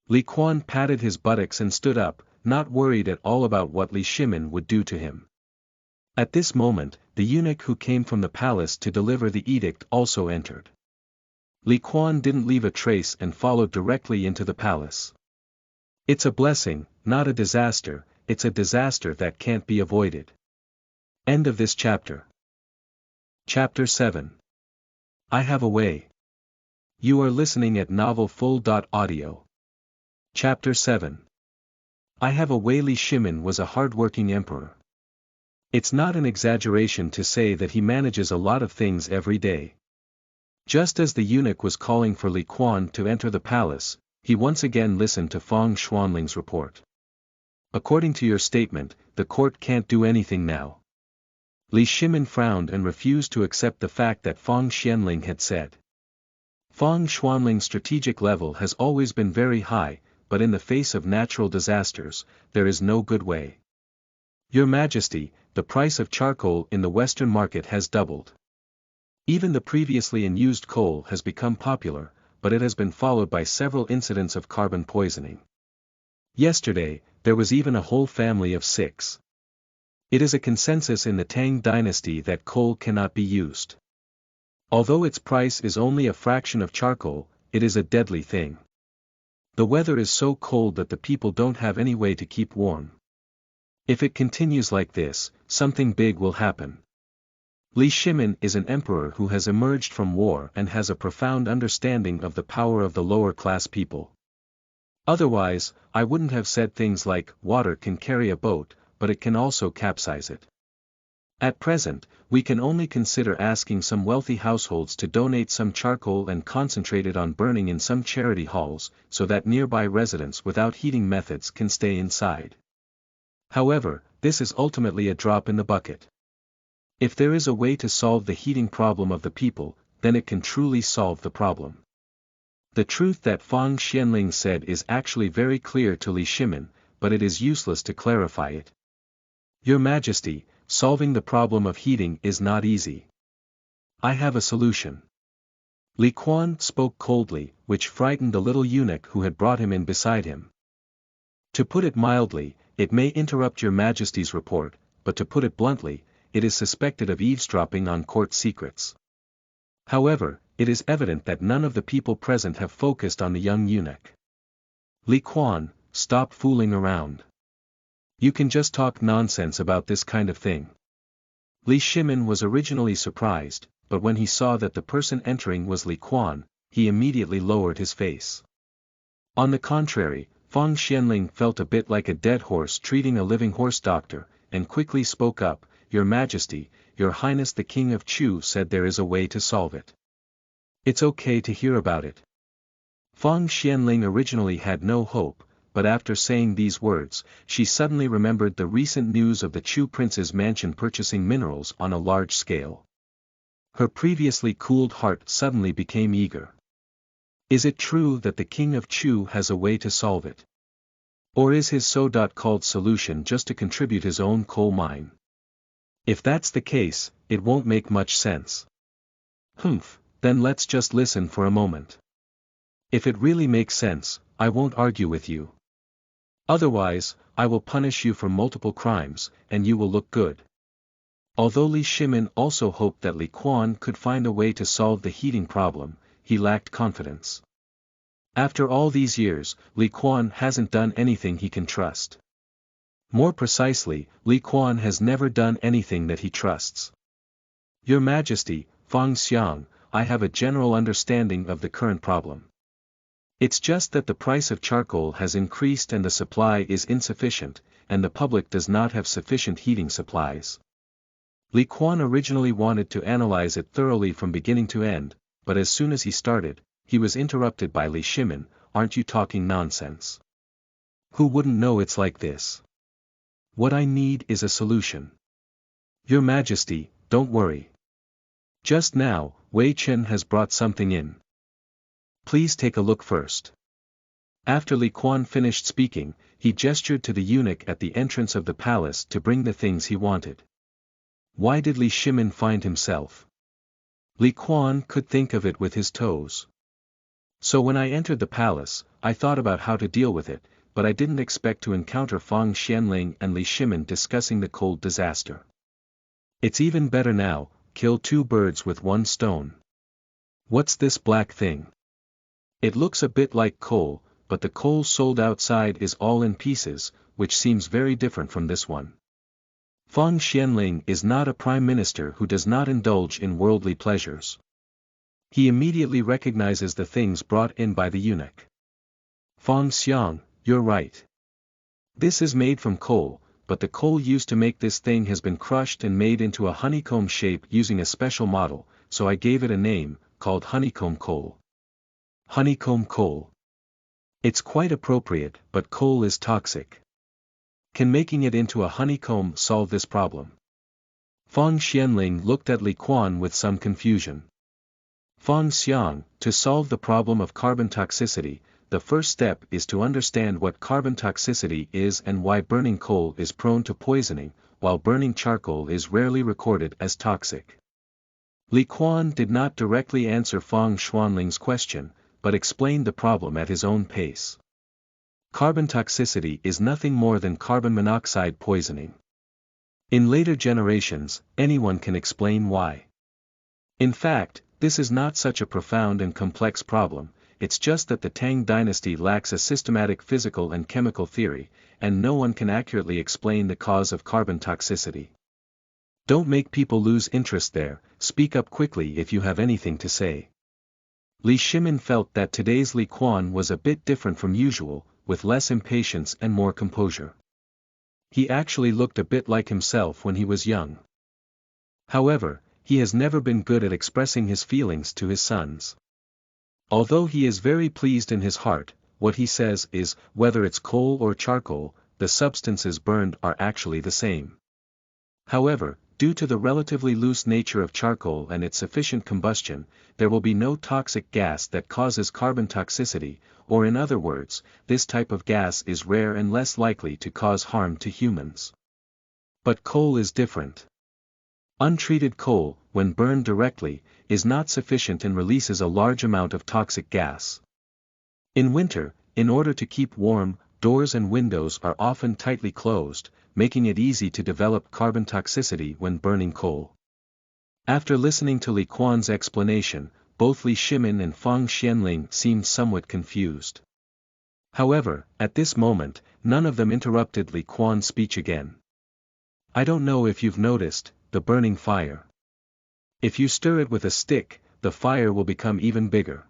Speaker 1: Li Kuan patted his buttocks and stood up, not worried at all about what Li Shimin would do to him. At this moment, the eunuch who came from the palace to deliver the edict also entered. Li Kuan didn't leave a trace and followed directly into the palace. It's a blessing, not a disaster, it's a disaster that can't be avoided. End of this chapter. Chapter 7. I Have a Way. You are listening at novelfull.audio. Chapter 7. I Have a Way. Li Shimin was a hard-working emperor. It's not an exaggeration to say that he manages a lot of things every day. Just as the eunuch was calling for Li Kuan to enter the palace, he once again listened to Fang Xuanling's report. According to your statement, the court can't do anything now. Li Shimin frowned and refused to accept the fact that Fang Xuanling had said. Fang Xuanling's strategic level has always been very high, but in the face of natural disasters, there is no good way. Your Majesty, the price of charcoal in the Western market has doubled. Even the previously unused coal has become popular, but it has been followed by several incidents of carbon poisoning. Yesterday, there was even a whole family of 6. It is a consensus in the Tang Dynasty that coal cannot be used. Although its price is only a fraction of charcoal, it is a deadly thing. The weather is so cold that the people don't have any way to keep warm. If it continues like this, something big will happen. Li Shimin is an emperor who has emerged from war and has a profound understanding of the power of the lower-class people. Otherwise, I wouldn't have said things like, water can carry a boat, but it can also capsize it. At present, we can only consider asking some wealthy households to donate some charcoal and concentrate it on burning in some charity halls, so that nearby residents without heating methods can stay inside. However, this is ultimately a drop in the bucket. If there is a way to solve the heating problem of the people, then it can truly solve the problem. The truth that Fang Xianling said is actually very clear to Li Shimin, but it is useless to clarify it. Your Majesty, solving the problem of heating is not easy. I have a solution. Li Kuan spoke coldly, which frightened the little eunuch who had brought him in beside him. To put it mildly, it may interrupt your Majesty's report, but to put it bluntly, it is suspected of eavesdropping on court secrets. However, it is evident that none of the people present have focused on the young eunuch. Li Kuan, stop fooling around. You can just talk nonsense about this kind of thing. Li Shimin was originally surprised, but when he saw that the person entering was Li Kuan, he immediately lowered his face. On the contrary, Fang Xianling felt a bit like a dead horse treating a living horse doctor, and quickly spoke up, Your Majesty, Your Highness the King of Chu said there is a way to solve it. It's okay to hear about it. Fang Xianling originally had no hope, but after saying these words, she suddenly remembered the recent news of the Chu prince's mansion purchasing minerals on a large scale. Her previously cooled heart suddenly became eager. Is it true that the King of Chu has a way to solve it? Or is his so-called solution just to contribute his own coal mine? If that's the case, it won't make much sense. Humph, then let's just listen for a moment. If it really makes sense, I won't argue with you. Otherwise, I will punish you for multiple crimes, and you will look good. Although Li Shimin also hoped that Li Kuan could find a way to solve the heating problem, he lacked confidence. After all these years, Li Kuan hasn't done anything he can trust. More precisely, Li Kuan has never done anything that he trusts. Your Majesty, Fang Xiang, I have a general understanding of the current problem. It's just that the price of charcoal has increased and the supply is insufficient, and the public does not have sufficient heating supplies. Li Kuan originally wanted to analyze it thoroughly from beginning to end, but as soon as he started, he was interrupted by Li Shimin, aren't you talking nonsense? Who wouldn't know it's like this? What I need is a solution. Your Majesty, don't worry. Just now, Wei Chen has brought something in. Please take a look first. After Li Kuan finished speaking, he gestured to the eunuch at the entrance of the palace to bring the things he wanted. Why did Li Shimin find himself? Li Kuan could think of it with his toes. So when I entered the palace, I thought about how to deal with it, but I didn't expect to encounter Fang Xianling and Li Shimin discussing the cold disaster. It's even better now, kill two birds with one stone. What's this black thing? It looks a bit like coal, but the coal sold outside is all in pieces, which seems very different from this one. Fang Xianling is not a prime minister who does not indulge in worldly pleasures. He immediately recognizes the things brought in by the eunuch. Fang Xiang, you're right. This is made from coal, but the coal used to make this thing has been crushed and made into a honeycomb shape using a special model, so I gave it a name, called honeycomb coal. Honeycomb coal. It's quite appropriate, but coal is toxic. Can making it into a honeycomb solve this problem? Fang Xianling looked at Li Kuan with some confusion. Fang Xiang, to solve the problem of carbon toxicity, the first step is to understand what carbon toxicity is and why burning coal is prone to poisoning, while burning charcoal is rarely recorded as toxic. Li Kuan did not directly answer Fang Xianling's question, but explained the problem at his own pace. Carbon toxicity is nothing more than carbon monoxide poisoning. In later generations, anyone can explain why. In fact, this is not such a profound and complex problem, it's just that the Tang Dynasty lacks a systematic physical and chemical theory, and no one can accurately explain the cause of carbon toxicity. Don't make people lose interest there, speak up quickly if you have anything to say. Li Shimin felt that today's Li Kuan was a bit different from usual, with less impatience and more composure. He actually looked a bit like himself when he was young. However, he has never been good at expressing his feelings to his sons. Although he is very pleased in his heart, what he says is, whether it's coal or charcoal, the substances burned are actually the same. However, due to the relatively loose nature of charcoal and its efficient combustion, there will be no toxic gas that causes carbon toxicity, or in other words, this type of gas is rare and less likely to cause harm to humans. But coal is different. Untreated coal, when burned directly, is not sufficient and releases a large amount of toxic gas. In winter, in order to keep warm, doors and windows are often tightly closed, making it easy to develop carbon toxicity when burning coal. After listening to Li Kuan's explanation, both Li Shimin and Fang Xianling seemed somewhat confused. However, at this moment, none of them interrupted Li Kuan's speech again. I don't know if you've noticed, the burning fire. If you stir it with a stick, the fire will become even bigger.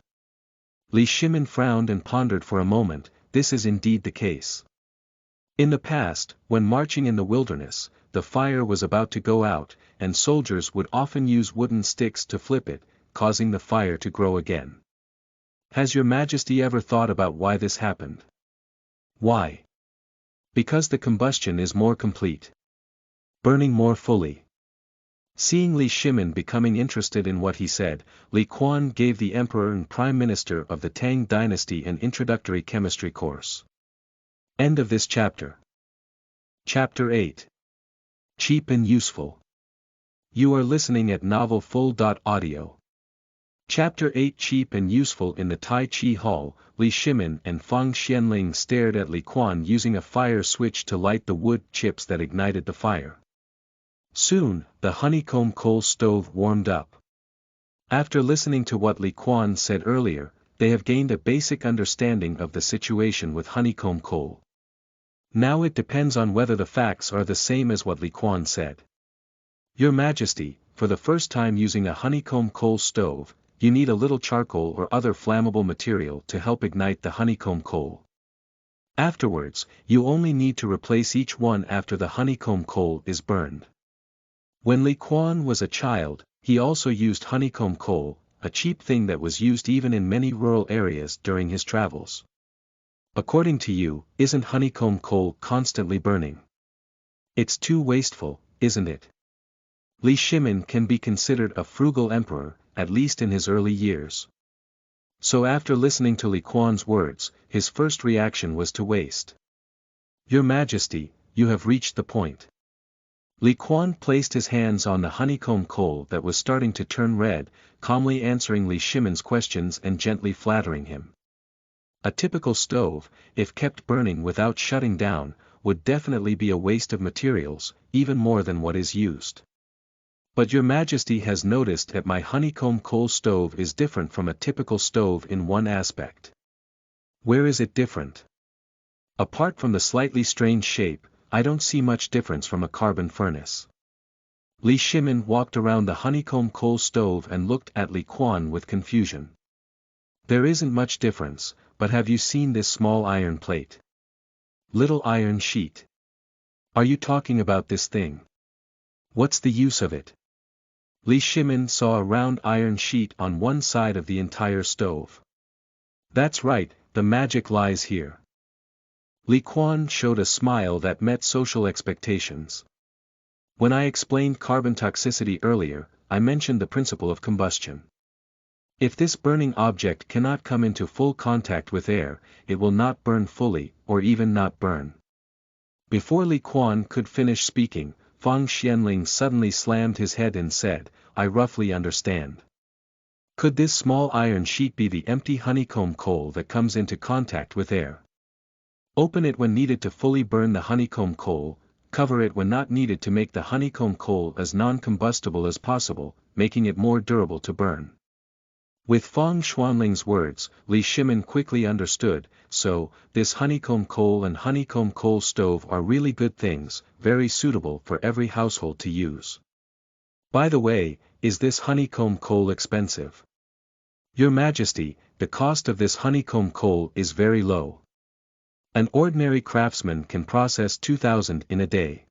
Speaker 1: Li Shimin frowned and pondered for a moment. This is indeed the case. In the past, when marching in the wilderness, the fire was about to go out, and soldiers would often use wooden sticks to flip it, causing the fire to grow again. Has your Majesty ever thought about why this happened? Why? Because the combustion is more complete. Burning more fully. Seeing Li Shimin becoming interested in what he said, Li Kuan gave the Emperor and Prime Minister of the Tang Dynasty an introductory chemistry course. End of this chapter. Chapter 8. Cheap and useful. You are listening at novelfull.audio. Chapter 8. Cheap and useful. In the Tai Chi Hall, Li Shimin and Fang Xianling stared at Li Kuan using a fire switch to light the wood chips that ignited the fire. Soon, the honeycomb coal stove warmed up. After listening to what Li Kuan said earlier, they have gained a basic understanding of the situation with honeycomb coal. Now it depends on whether the facts are the same as what Li Kuan said. Your Majesty, for the first time using a honeycomb coal stove, you need a little charcoal or other flammable material to help ignite the honeycomb coal. Afterwards, you only need to replace each one after the honeycomb coal is burned. When Li Kuan was a child, he also used honeycomb coal, a cheap thing that was used even in many rural areas during his travels. According to you, isn't honeycomb coal constantly burning? It's too wasteful, isn't it? Li Shimin can be considered a frugal emperor, at least in his early years. So after listening to Li Kuan's words, his first reaction was to waste. Your Majesty, you have reached the point. Li Kuan placed his hands on the honeycomb coal that was starting to turn red, calmly answering Li Shimin's questions and gently flattering him. A typical stove, if kept burning without shutting down, would definitely be a waste of materials, even more than what is used. But your Majesty has noticed that my honeycomb coal stove is different from a typical stove in one aspect. Where is it different? Apart from the slightly strange shape, I don't see much difference from a carbon furnace. Li Shimin walked around the honeycomb coal stove and looked at Li Kuan with confusion. There isn't much difference, but have you seen this small iron plate? Little iron sheet. Are you talking about this thing? What's the use of it? Li Shimin saw a round iron sheet on one side of the entire stove. That's right, the magic lies here. Li Kuan showed a smile that met social expectations. When I explained carbon toxicity earlier, I mentioned the principle of combustion. If this burning object cannot come into full contact with air, it will not burn fully, or even not burn. Before Li Kuan could finish speaking, Fang Xianling suddenly slammed his head and said, I roughly understand. Could this small iron sheet be the empty honeycomb coal that comes into contact with air? Open it when needed to fully burn the honeycomb coal, cover it when not needed to make the honeycomb coal as non-combustible as possible, making it more durable to burn. With Fang Xianling's words, Li Shimin quickly understood, so, this honeycomb coal and honeycomb coal stove are really good things, very suitable for every household to use. By the way, is this honeycomb coal expensive? Your Majesty, the cost of this honeycomb coal is very low. An ordinary craftsman can process 2,000 in a day.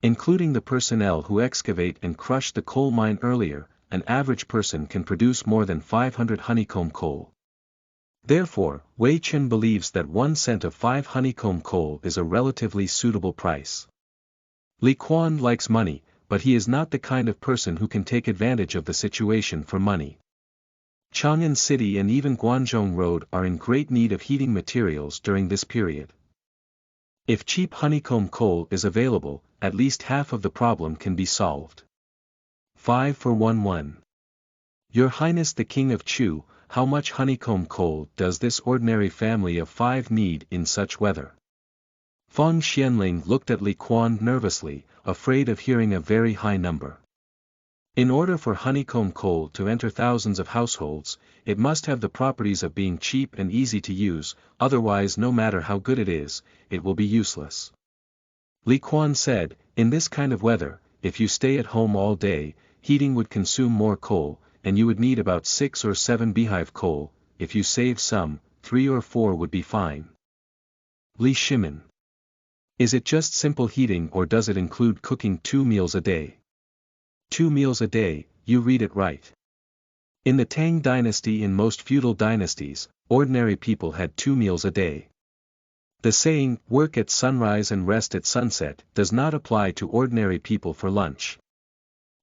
Speaker 1: Including the personnel who excavate and crush the coal mine earlier, an average person can produce more than 500 honeycomb coal. Therefore, Wei Chen believes that 1 cent of 5 honeycomb coal is a relatively suitable price. Li Kuan likes money, but he is not the kind of person who can take advantage of the situation for money. Chang'an City and even Guangzhou Road are in great need of heating materials during this period. If cheap honeycomb coal is available, at least half of the problem can be solved. 5 for 1. Your Highness the King of Chu, how much honeycomb coal does this ordinary family of 5 need in such weather? Feng Xianling looked at Li Kuan nervously, afraid of hearing a very high number. In order for honeycomb coal to enter thousands of households, it must have the properties of being cheap and easy to use, otherwise no matter how good it is, it will be useless. Li Kuan said, in this kind of weather, if you stay at home all day, heating would consume more coal, and you would need about 6 or 7 beehive coal. If you save some, 3 or 4 would be fine. Li Shimin. Is it just simple heating or does it include cooking 2 meals a day? 2 meals a day, you read it right. In the Tang Dynasty and most feudal dynasties, ordinary people had 2 meals a day. The saying, work at sunrise and rest at sunset, does not apply to ordinary people for lunch.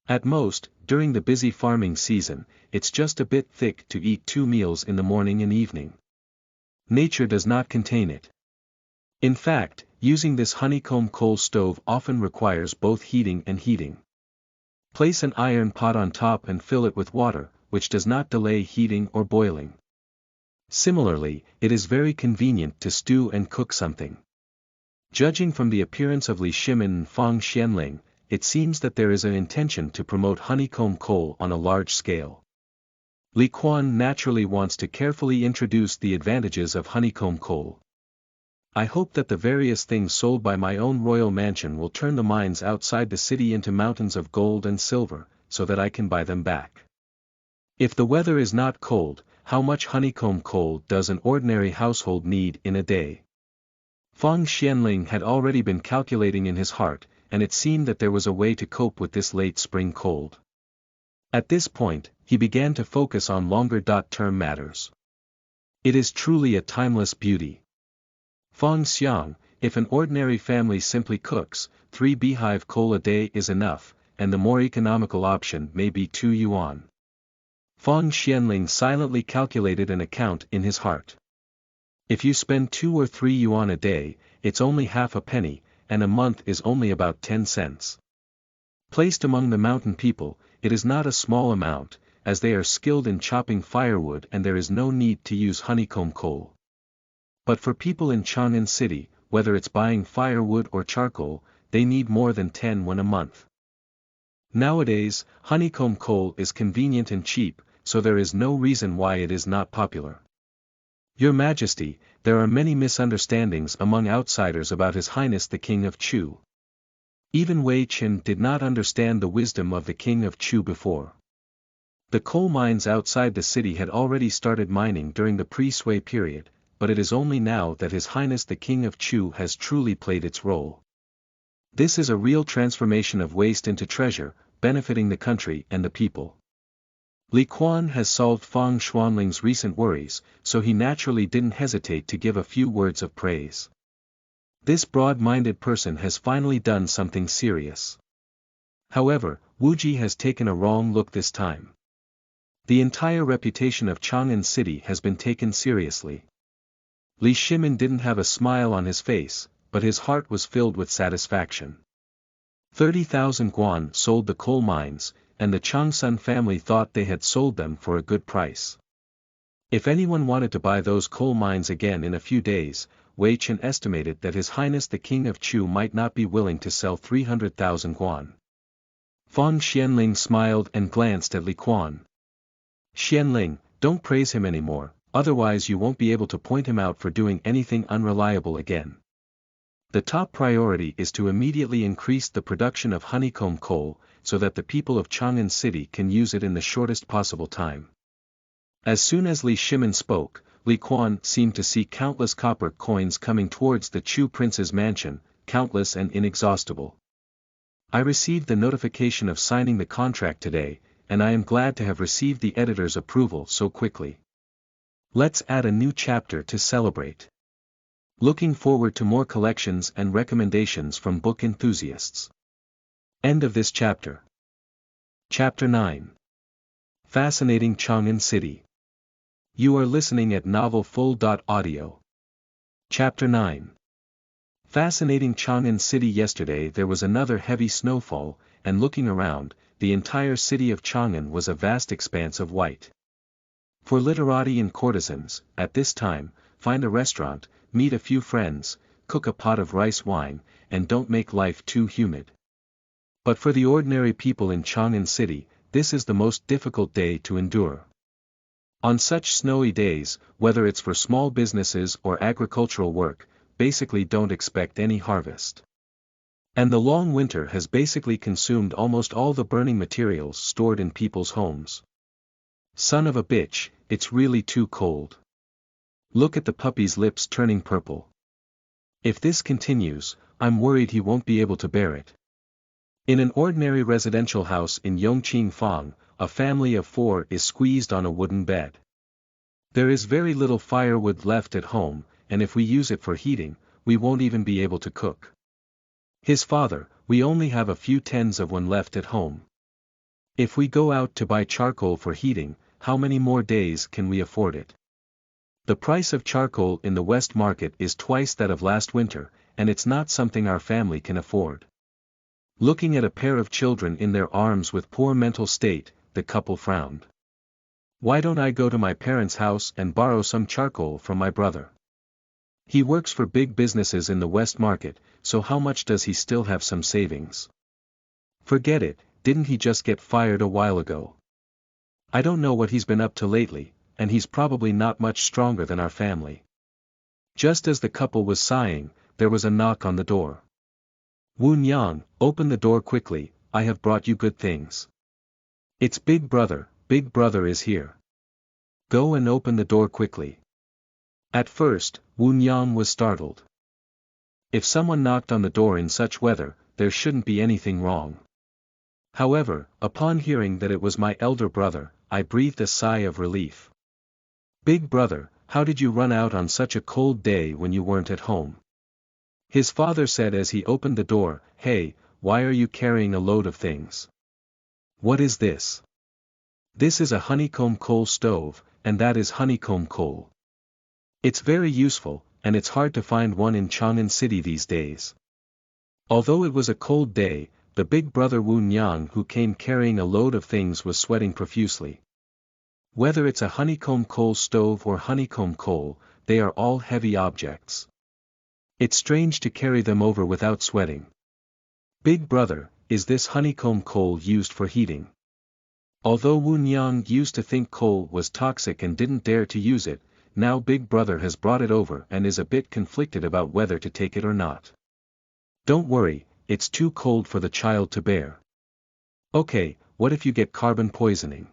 Speaker 1: At most, during the busy farming season, it's just a bit thick to eat 2 meals in the morning and evening. Nature does not contain it. In fact, using this honeycomb coal stove often requires both heating and heating. Place an iron pot on top and fill it with water, which does not delay heating or boiling. Similarly, it is very convenient to stew and cook something. Judging from the appearance of Li Shimin and Feng Xianling, it seems that there is an intention to promote honeycomb coal on a large scale. Li Kuan naturally wants to carefully introduce the advantages of honeycomb coal. I hope that the various things sold by my own royal mansion will turn the mines outside the city into mountains of gold and silver, so that I can buy them back. If the weather is not cold, how much honeycomb coal does an ordinary household need in a day? Feng Xianling had already been calculating in his heart, and it seemed that there was a way to cope with this late spring cold. At this point, he began to focus on longer-term matters. It is truly a timeless beauty. Feng Xiang, if an ordinary family simply cooks, 3 beehive coal a day is enough, and the more economical option may be 2 yuan. Feng Xianling silently calculated an account in his heart. If you spend 2 or 3 yuan a day, it's only half a penny, and a month is only about 10 cents. Placed among the mountain people, it is not a small amount, as they are skilled in chopping firewood and there is no need to use honeycomb coal. But for people in Chang'an City, whether it's buying firewood or charcoal, they need more than 10 yuan a month. Nowadays, honeycomb coal is convenient and cheap, so there is no reason why it is not popular. Your Majesty, there are many misunderstandings among outsiders about His Highness the King of Chu. Even Wei Chen did not understand the wisdom of the King of Chu before. The coal mines outside the city had already started mining during the pre-Sui period, but it is only now that His Highness the King of Chu has truly played its role. This is a real transformation of waste into treasure, benefiting the country and the people. Li Kuan has solved Feng Xianling's recent worries, so he naturally didn't hesitate to give a few words of praise. This broad-minded person has finally done something serious. However, Wu Ji has taken a wrong look this time. The entire reputation of Chang'an City has been taken seriously. Li Shimin didn't have a smile on his face, but his heart was filled with satisfaction. 30,000 guan sold the coal mines, and the Changsun family thought they had sold them for a good price. If anyone wanted to buy those coal mines again in a few days, Wei Chen estimated that His Highness the King of Chu might not be willing to sell 300,000 guan. Feng Xianling smiled and glanced at Li Kuan. Xianling, don't praise him anymore, otherwise you won't be able to point him out for doing anything unreliable again. The top priority is to immediately increase the production of honeycomb coal, so that the people of Chang'an City can use it in the shortest possible time. As soon as Li Shimin spoke, Li Kuan seemed to see countless copper coins coming towards the Chu prince's mansion, countless and inexhaustible. I received the notification of signing the contract today, and I am glad to have received the editor's approval so quickly. Let's add a new chapter to celebrate. Looking forward to more collections and recommendations from book enthusiasts. End of this chapter. Chapter 9. Fascinating Chang'an City. You are listening at novelfull.audio. Chapter 9. Fascinating Chang'an City. Yesterday there was another heavy snowfall, and looking around, the entire city of Chang'an was a vast expanse of white. For literati and courtesans, at this time, find a restaurant, meet a few friends, cook a pot of rice wine, and don't make life too humid. But for the ordinary people in Chang'an City, this is the most difficult day to endure. On such snowy days, whether it's for small businesses or agricultural work, basically don't expect any harvest. And the long winter has basically consumed almost all the burning materials stored in people's homes. Son of a bitch, it's really too cold. Look at the puppy's lips turning purple. If this continues, I'm worried he won't be able to bear it. In an ordinary residential house in Yongqing, a family of 4 is squeezed on a wooden bed. There is very little firewood left at home, and if we use it for heating, we won't even be able to cook. His father, we only have a few tens of one left at home. If we go out to buy charcoal for heating, how many more days can we afford it? The price of charcoal in the West Market is twice that of last winter, and it's not something our family can afford. Looking at a pair of children in their arms with poor mental state, the couple frowned. Why don't I go to my parents' house and borrow some charcoal from my brother? He works for big businesses in the West Market, so how much does he still have some savings? Forget it, didn't he just get fired a while ago? I don't know what he's been up to lately, and he's probably not much stronger than our family. Just as the couple was sighing, there was a knock on the door. Woon Yang, open the door quickly, I have brought you good things. It's Big Brother is here. Go and open the door quickly. At first, Woon Yang was startled. If someone knocked on the door in such weather, there shouldn't be anything wrong. However, upon hearing that it was my elder brother, I breathed a sigh of relief. Big Brother, how did you run out on such a cold day when you weren't at home? His father said as he opened the door, Hey, why are you carrying a load of things? What is this? This is a honeycomb coal stove, and that is honeycomb coal. It's very useful, and it's hard to find one in Chang'an City these days. Although it was a cold day, the big brother Woon Yang who came carrying a load of things was sweating profusely. Whether it's a honeycomb coal stove or honeycomb coal, they are all heavy objects. It's strange to carry them over without sweating. Big Brother, is this honeycomb coal used for heating? Although Woon Yang used to think coal was toxic and didn't dare to use it, now Big Brother has brought it over and is a bit conflicted about whether to take it or not. Don't worry, it's too cold for the child to bear. Okay, what if you get carbon poisoning?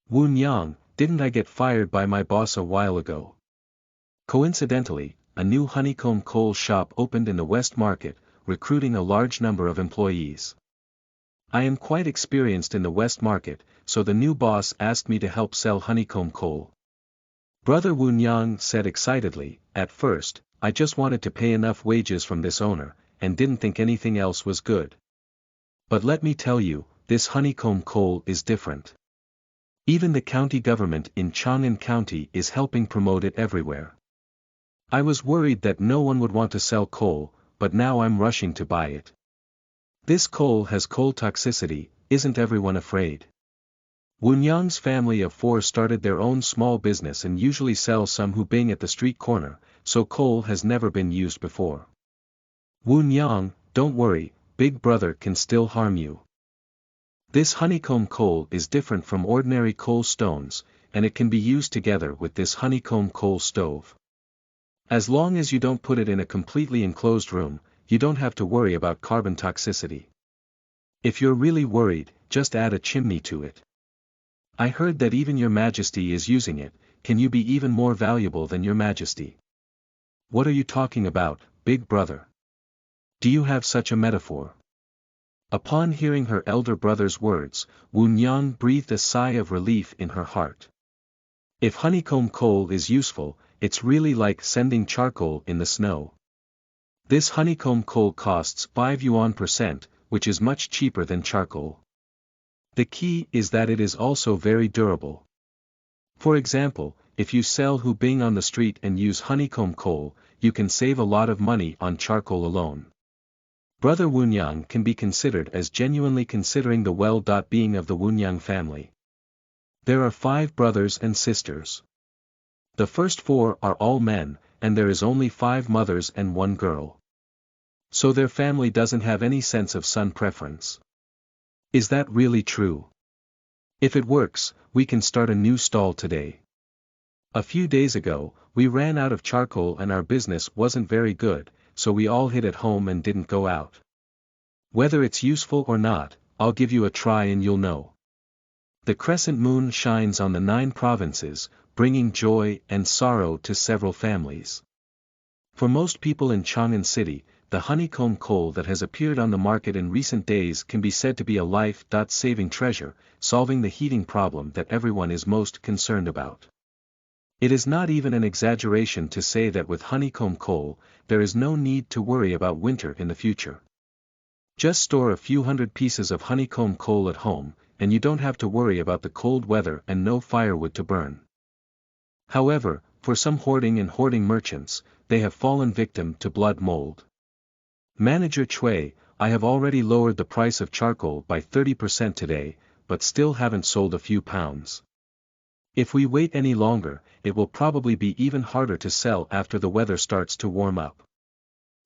Speaker 1: Woon Yang, didn't I get fired by my boss a while ago? Coincidentally, a new honeycomb coal shop opened in the West Market, recruiting a large number of employees. I am quite experienced in the West Market, so the new boss asked me to help sell honeycomb coal. Brother Woon Yang said excitedly, at first, I just wanted to pay enough wages from this owner, and didn't think anything else was good. But let me tell you, this honeycomb coal is different. Even the county government in Chang'an County is helping promote it everywhere. I was worried that no one would want to sell coal, but now I'm rushing to buy it. This coal has coal toxicity, isn't everyone afraid? Woon Yang's family of 4 started their own small business and usually sell some hu bing at the street corner, so coal has never been used before. Woon Yang, don't worry, Big Brother can still harm you. This honeycomb coal is different from ordinary coal stones, and it can be used together with this honeycomb coal stove. As long as you don't put it in a completely enclosed room, you don't have to worry about carbon toxicity. If you're really worried, just add a chimney to it. I heard that even Your Majesty is using it. Can you be even more valuable than Your Majesty? What are you talking about, Big Brother? Do you have such a metaphor? Upon hearing her elder brother's words, Wu Nyang breathed a sigh of relief in her heart. If honeycomb coal is useful, it's really like sending charcoal in the snow. This honeycomb coal costs 5 yuan per cent, which is much cheaper than charcoal. The key is that it is also very durable. For example, if you sell Hu Bing on the street and use honeycomb coal, you can save a lot of money on charcoal alone. Brother Wunyang can be considered as genuinely considering the well-being of the Wunyang family. There are 5 brothers and sisters. The first 4 are all men, and there is only 5 mothers and 1 girl. So their family doesn't have any sense of son preference. Is that really true? If it works, we can start a new stall today. A few days ago, we ran out of charcoal and our business wasn't very good, so we all hid at home and didn't go out. Whether it's useful or not, I'll give you a try and you'll know. The crescent moon shines on the 9 provinces, bringing joy and sorrow to several families. For most people in Chang'an City, the honeycomb coal that has appeared on the market in recent days can be said to be a life-saving treasure, solving the heating problem that everyone is most concerned about. It is not even an exaggeration to say that with honeycomb coal, there is no need to worry about winter in the future. Just store a few hundred pieces of honeycomb coal at home, and you don't have to worry about the cold weather and no firewood to burn. However, for some hoarding merchants, they have fallen victim to blood mold. Manager Chui, I have already lowered the price of charcoal by 30% today, but still haven't sold a few pounds. If we wait any longer, it will probably be even harder to sell after the weather starts to warm up.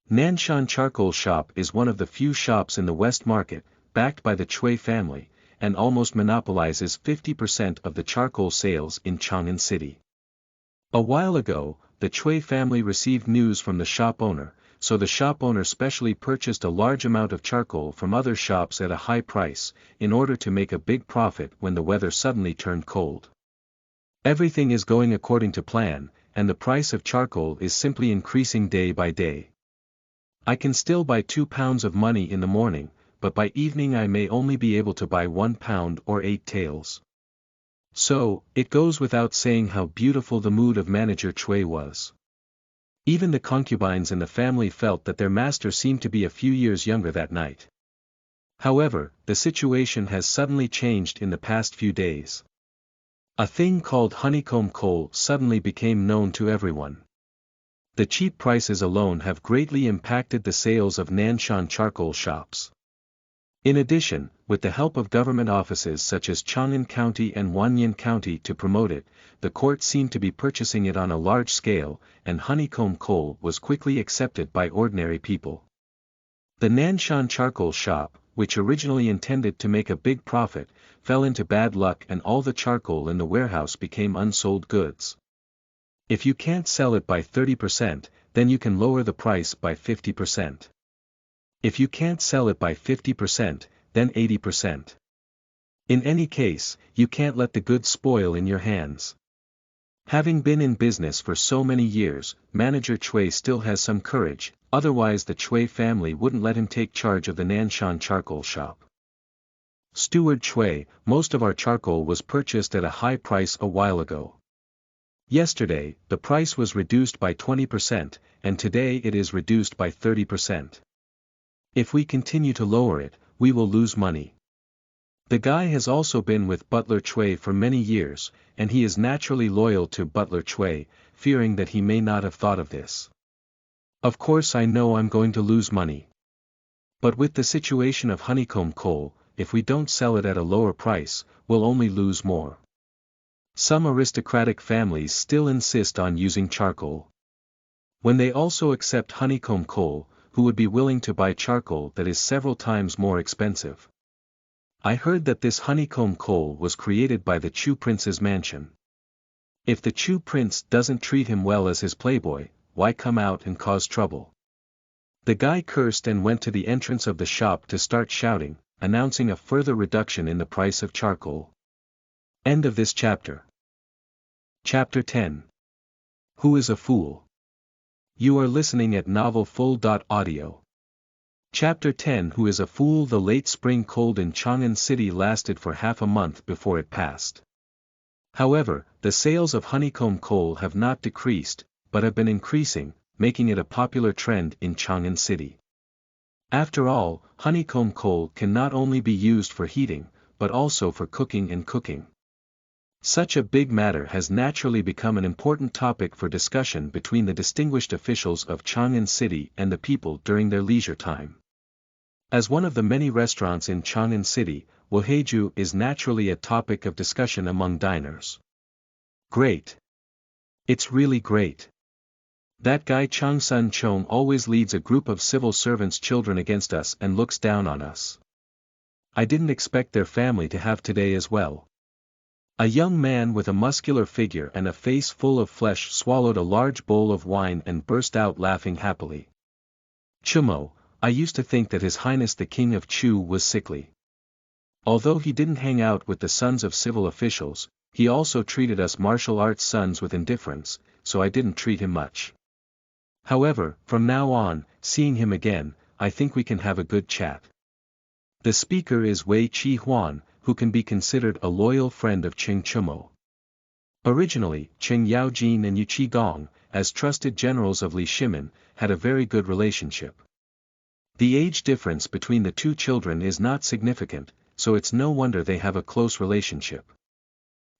Speaker 1: Nanshan Charcoal Shop is one of the few shops in the West Market, backed by the Chui family, and almost monopolizes 50% of the charcoal sales in Chang'an City. A while ago, the Chui family received news from the shop owner, so the shop owner specially purchased a large amount of charcoal from other shops at a high price, in order to make a big profit when the weather suddenly turned cold. Everything is going according to plan, and the price of charcoal is simply increasing day by day. I can still buy 2 pounds of money in the morning, but by evening I may only be able to buy 1 pound or 8 taels. So, it goes without saying how beautiful the mood of Manager Chui was. Even the concubines in the family felt that their master seemed to be a few years younger that night. However, the situation has suddenly changed in the past few days. A thing called honeycomb coal suddenly became known to everyone. The cheap prices alone have greatly impacted the sales of Nanshan charcoal shops. In addition, with the help of government offices such as Chang'an County and Wanyan County to promote it, the court seemed to be purchasing it on a large scale, and honeycomb coal was quickly accepted by ordinary people. The Nanshan charcoal shop, which originally intended to make a big profit, fell into bad luck and all the charcoal in the warehouse became unsold goods. If you can't sell it by 30%, then you can lower the price by 50%. If you can't sell it by 50%, then 80%. In any case, you can't let the goods spoil in your hands. Having been in business for so many years, Manager Chui still has some courage, otherwise the Chui family wouldn't let him take charge of the Nanshan charcoal shop. Steward Chui, most of our charcoal was purchased at a high price a while ago. Yesterday, the price was reduced by 20%, and today it is reduced by 30%. If we continue to lower it, we will lose money. The guy has also been with Butler Chui for many years, and he is naturally loyal to Butler Chui, fearing that he may not have thought of this. Of course I know I'm going to lose money. But with the situation of honeycomb coal, if we don't sell it at a lower price, we'll only lose more. Some aristocratic families still insist on using charcoal. When they also accept honeycomb coal, who would be willing to buy charcoal that is several times more expensive? I heard that this honeycomb coal was created by the Chu prince's mansion. If the Chu prince doesn't treat him well as his playboy, why come out and cause trouble? The guy cursed and went to the entrance of the shop to start shouting, announcing a further reduction in the price of charcoal. End of this chapter. Chapter 10. Who is a fool? You are listening at novelfull.audio. Chapter 10. Who is a fool? The late spring cold in Chang'an City lasted for half a month before it passed. However, the sales of honeycomb coal have not decreased, but have been increasing, making it a popular trend in Chang'an City. After all, honeycomb coal can not only be used for heating, but also for cooking and cooking. Such a big matter has naturally become an important topic for discussion between the distinguished officials of Chang'an City and the people during their leisure time. As one of the many restaurants in Chang'an City, Waheju is naturally a topic of discussion among diners. Great. It's really great. That guy Chang Sun Chong always leads a group of civil servants' children against us and looks down on us. I didn't expect their family to have today as well. A young man with a muscular figure and a face full of flesh swallowed a large bowl of wine and burst out laughing happily. Chumo, I used to think that His Highness the King of Chu was sickly. Although he didn't hang out with the sons of civil officials, he also treated us martial arts sons with indifference, so I didn't treat him much. However, from now on, seeing him again, I think we can have a good chat. The speaker is Wei Chi Huan, who can be considered a loyal friend of Cheng Chumo. Originally, Cheng Yaojin and Yu Qi Gong, as trusted generals of Li Shimin, had a very good relationship. The age difference between the two children is not significant, so it's no wonder they have a close relationship.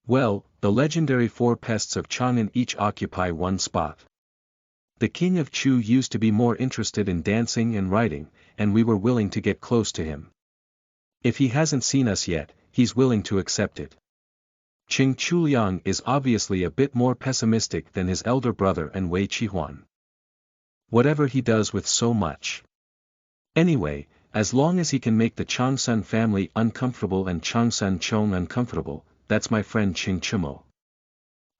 Speaker 1: Well, the legendary four pests of Chang'an each occupy one spot. The King of Chu used to be more interested in dancing and writing, and we were willing to get close to him. If he hasn't seen us yet, he's willing to accept it. Cheng Chuliang is obviously a bit more pessimistic than his elder brother and Wei Chihuan. Whatever he does with so much. Anyway, as long as he can make the Changsun family uncomfortable and Changsun Chong uncomfortable, that's my friend Cheng Chumo.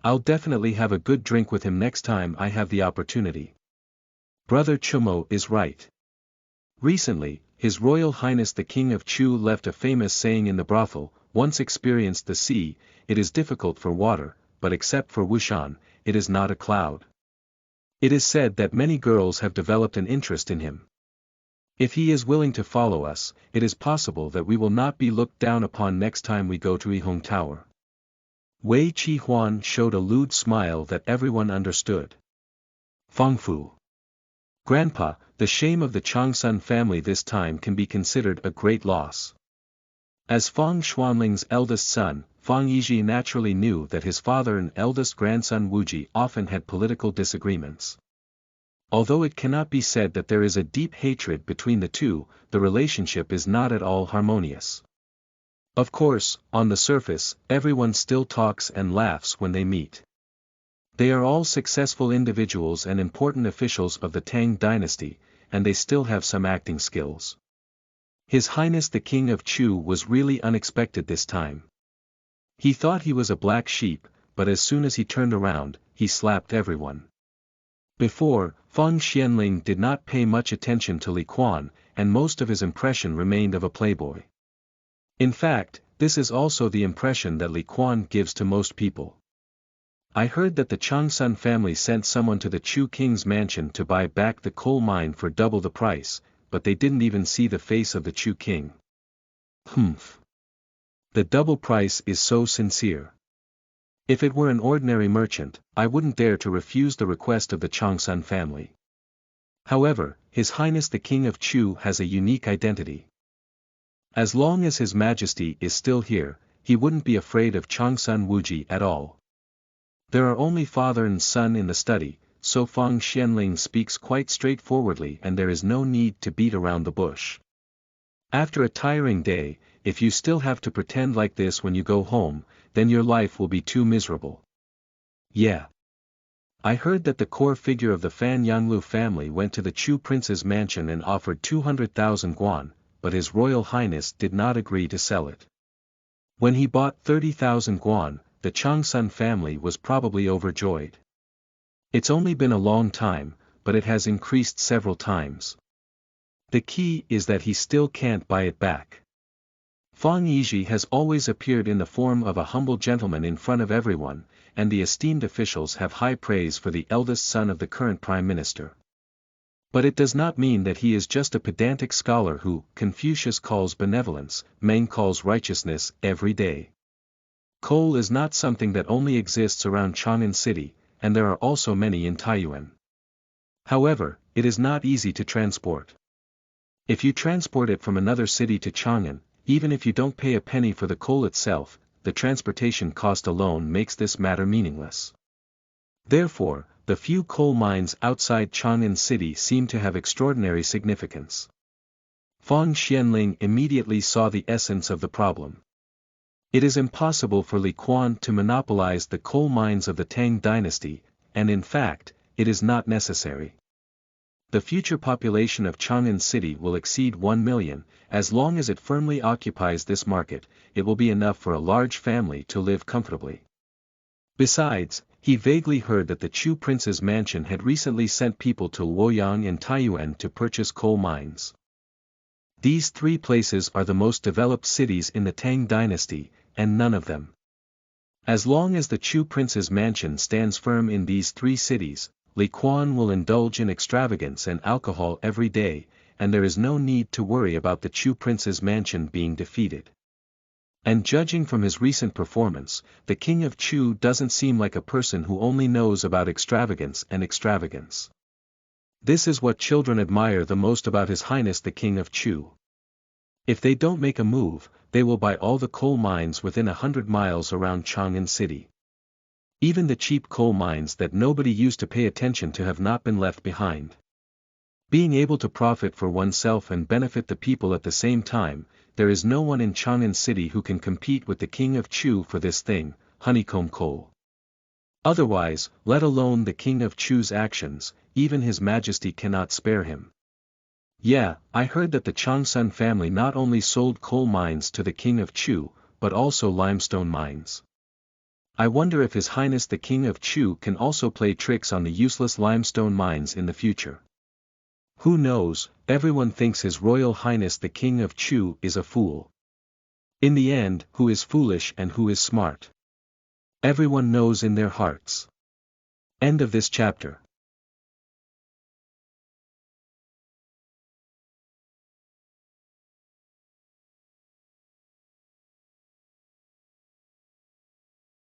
Speaker 1: I'll definitely have a good drink with him next time I have the opportunity. Brother Chumo is right. Recently, His Royal Highness the King of Chu left a famous saying in the brothel: once experienced the sea, it is difficult for water, but except for Wushan, it is not a cloud. It is said that many girls have developed an interest in him. If he is willing to follow us, it is possible that we will not be looked down upon next time we go to Yihong Tower. Wei Chi Huan showed a lewd smile that everyone understood. Fangfu. Grandpa, the shame of the Changsun family this time can be considered a great loss. As Fang Xuanling's eldest son, Fang Yizhi naturally knew that his father and eldest grandson Wuji often had political disagreements. Although it cannot be said that there is a deep hatred between the two, the relationship is not at all harmonious. Of course, on the surface, everyone still talks and laughs when they meet. They are all successful individuals and important officials of the Tang Dynasty, and they still have some acting skills. His Highness the King of Chu was really unexpected this time. He thought he was a black sheep, but as soon as he turned around, he slapped everyone. Before, Feng Xianling did not pay much attention to Li Kuan, and most of his impression remained of a playboy. In fact, this is also the impression that Li Kuan gives to most people. I heard that the Changsun family sent someone to the Chu king's mansion to buy back the coal mine for double the price, but they didn't even see the face of the Chu king. Humph. The double price is so sincere. If it were an ordinary merchant, I wouldn't dare to refuse the request of the Changsun family. However, His Highness the King of Chu has a unique identity. As long as His Majesty is still here, he wouldn't be afraid of Changsun Wuji at all. There are only father and son in the study, so Feng Xianling speaks quite straightforwardly and there is no need to beat around the bush. After a tiring day, if you still have to pretend like this when you go home, then your life will be too miserable. Yeah. I heard that the core figure of the Fan Yanglu family went to the Chu prince's mansion and offered 200,000 guan, but His Royal Highness did not agree to sell it. When he bought 30,000 guan, the Changsun family was probably overjoyed. It's only been a long time, but it has increased several times. The key is that he still can't buy it back. Fang Yizhi has always appeared in the form of a humble gentleman in front of everyone, and the esteemed officials have high praise for the eldest son of the current prime minister. But it does not mean that he is just a pedantic scholar who, Confucius calls benevolence, Meng calls righteousness, every day. Coal is not something that only exists around Chang'an City, and there are also many in Taiyuan. However, it is not easy to transport. If you transport it from another city to Chang'an, even if you don't pay a penny for the coal itself, the transportation cost alone makes this matter meaningless. Therefore, the few coal mines outside Chang'an City seem to have extraordinary significance. Fang Xianling immediately saw the essence of the problem. It is impossible for Li Kuan to monopolize the coal mines of the Tang Dynasty, and in fact, it is not necessary. The future population of Chang'an City will exceed 1 million, as long as it firmly occupies this market, it will be enough for a large family to live comfortably. Besides, he vaguely heard that the Chu prince's mansion had recently sent people to Luoyang and Taiyuan to purchase coal mines. These three places are the most developed cities in the Tang Dynasty, and none of them. As long as the Chu prince's mansion stands firm in these three cities, Li Kuan will indulge in extravagance and alcohol every day, and there is no need to worry about the Chu prince's mansion being defeated. And judging from his recent performance, the King of Chu doesn't seem like a person who only knows about extravagance and extravagance. This is what children admire the most about His Highness the King of Chu. If they don't make a move, they will buy all the coal mines within 100 miles around Chang'an City. Even the cheap coal mines that nobody used to pay attention to have not been left behind. Being able to profit for oneself and benefit the people at the same time, there is no one in Chang'an City who can compete with the King of Chu for this thing, honeycomb coal. Otherwise, let alone the King of Chu's actions, even His Majesty cannot spare him. Yeah, I heard that the Changsun family not only sold coal mines to the King of Chu, but also limestone mines. I wonder if His Highness the King of Chu can also play tricks on the useless limestone mines in the future. Who knows, everyone thinks His Royal Highness the King of Chu is a fool. In the end, who is foolish and who is smart? Everyone knows in their hearts. End of this chapter.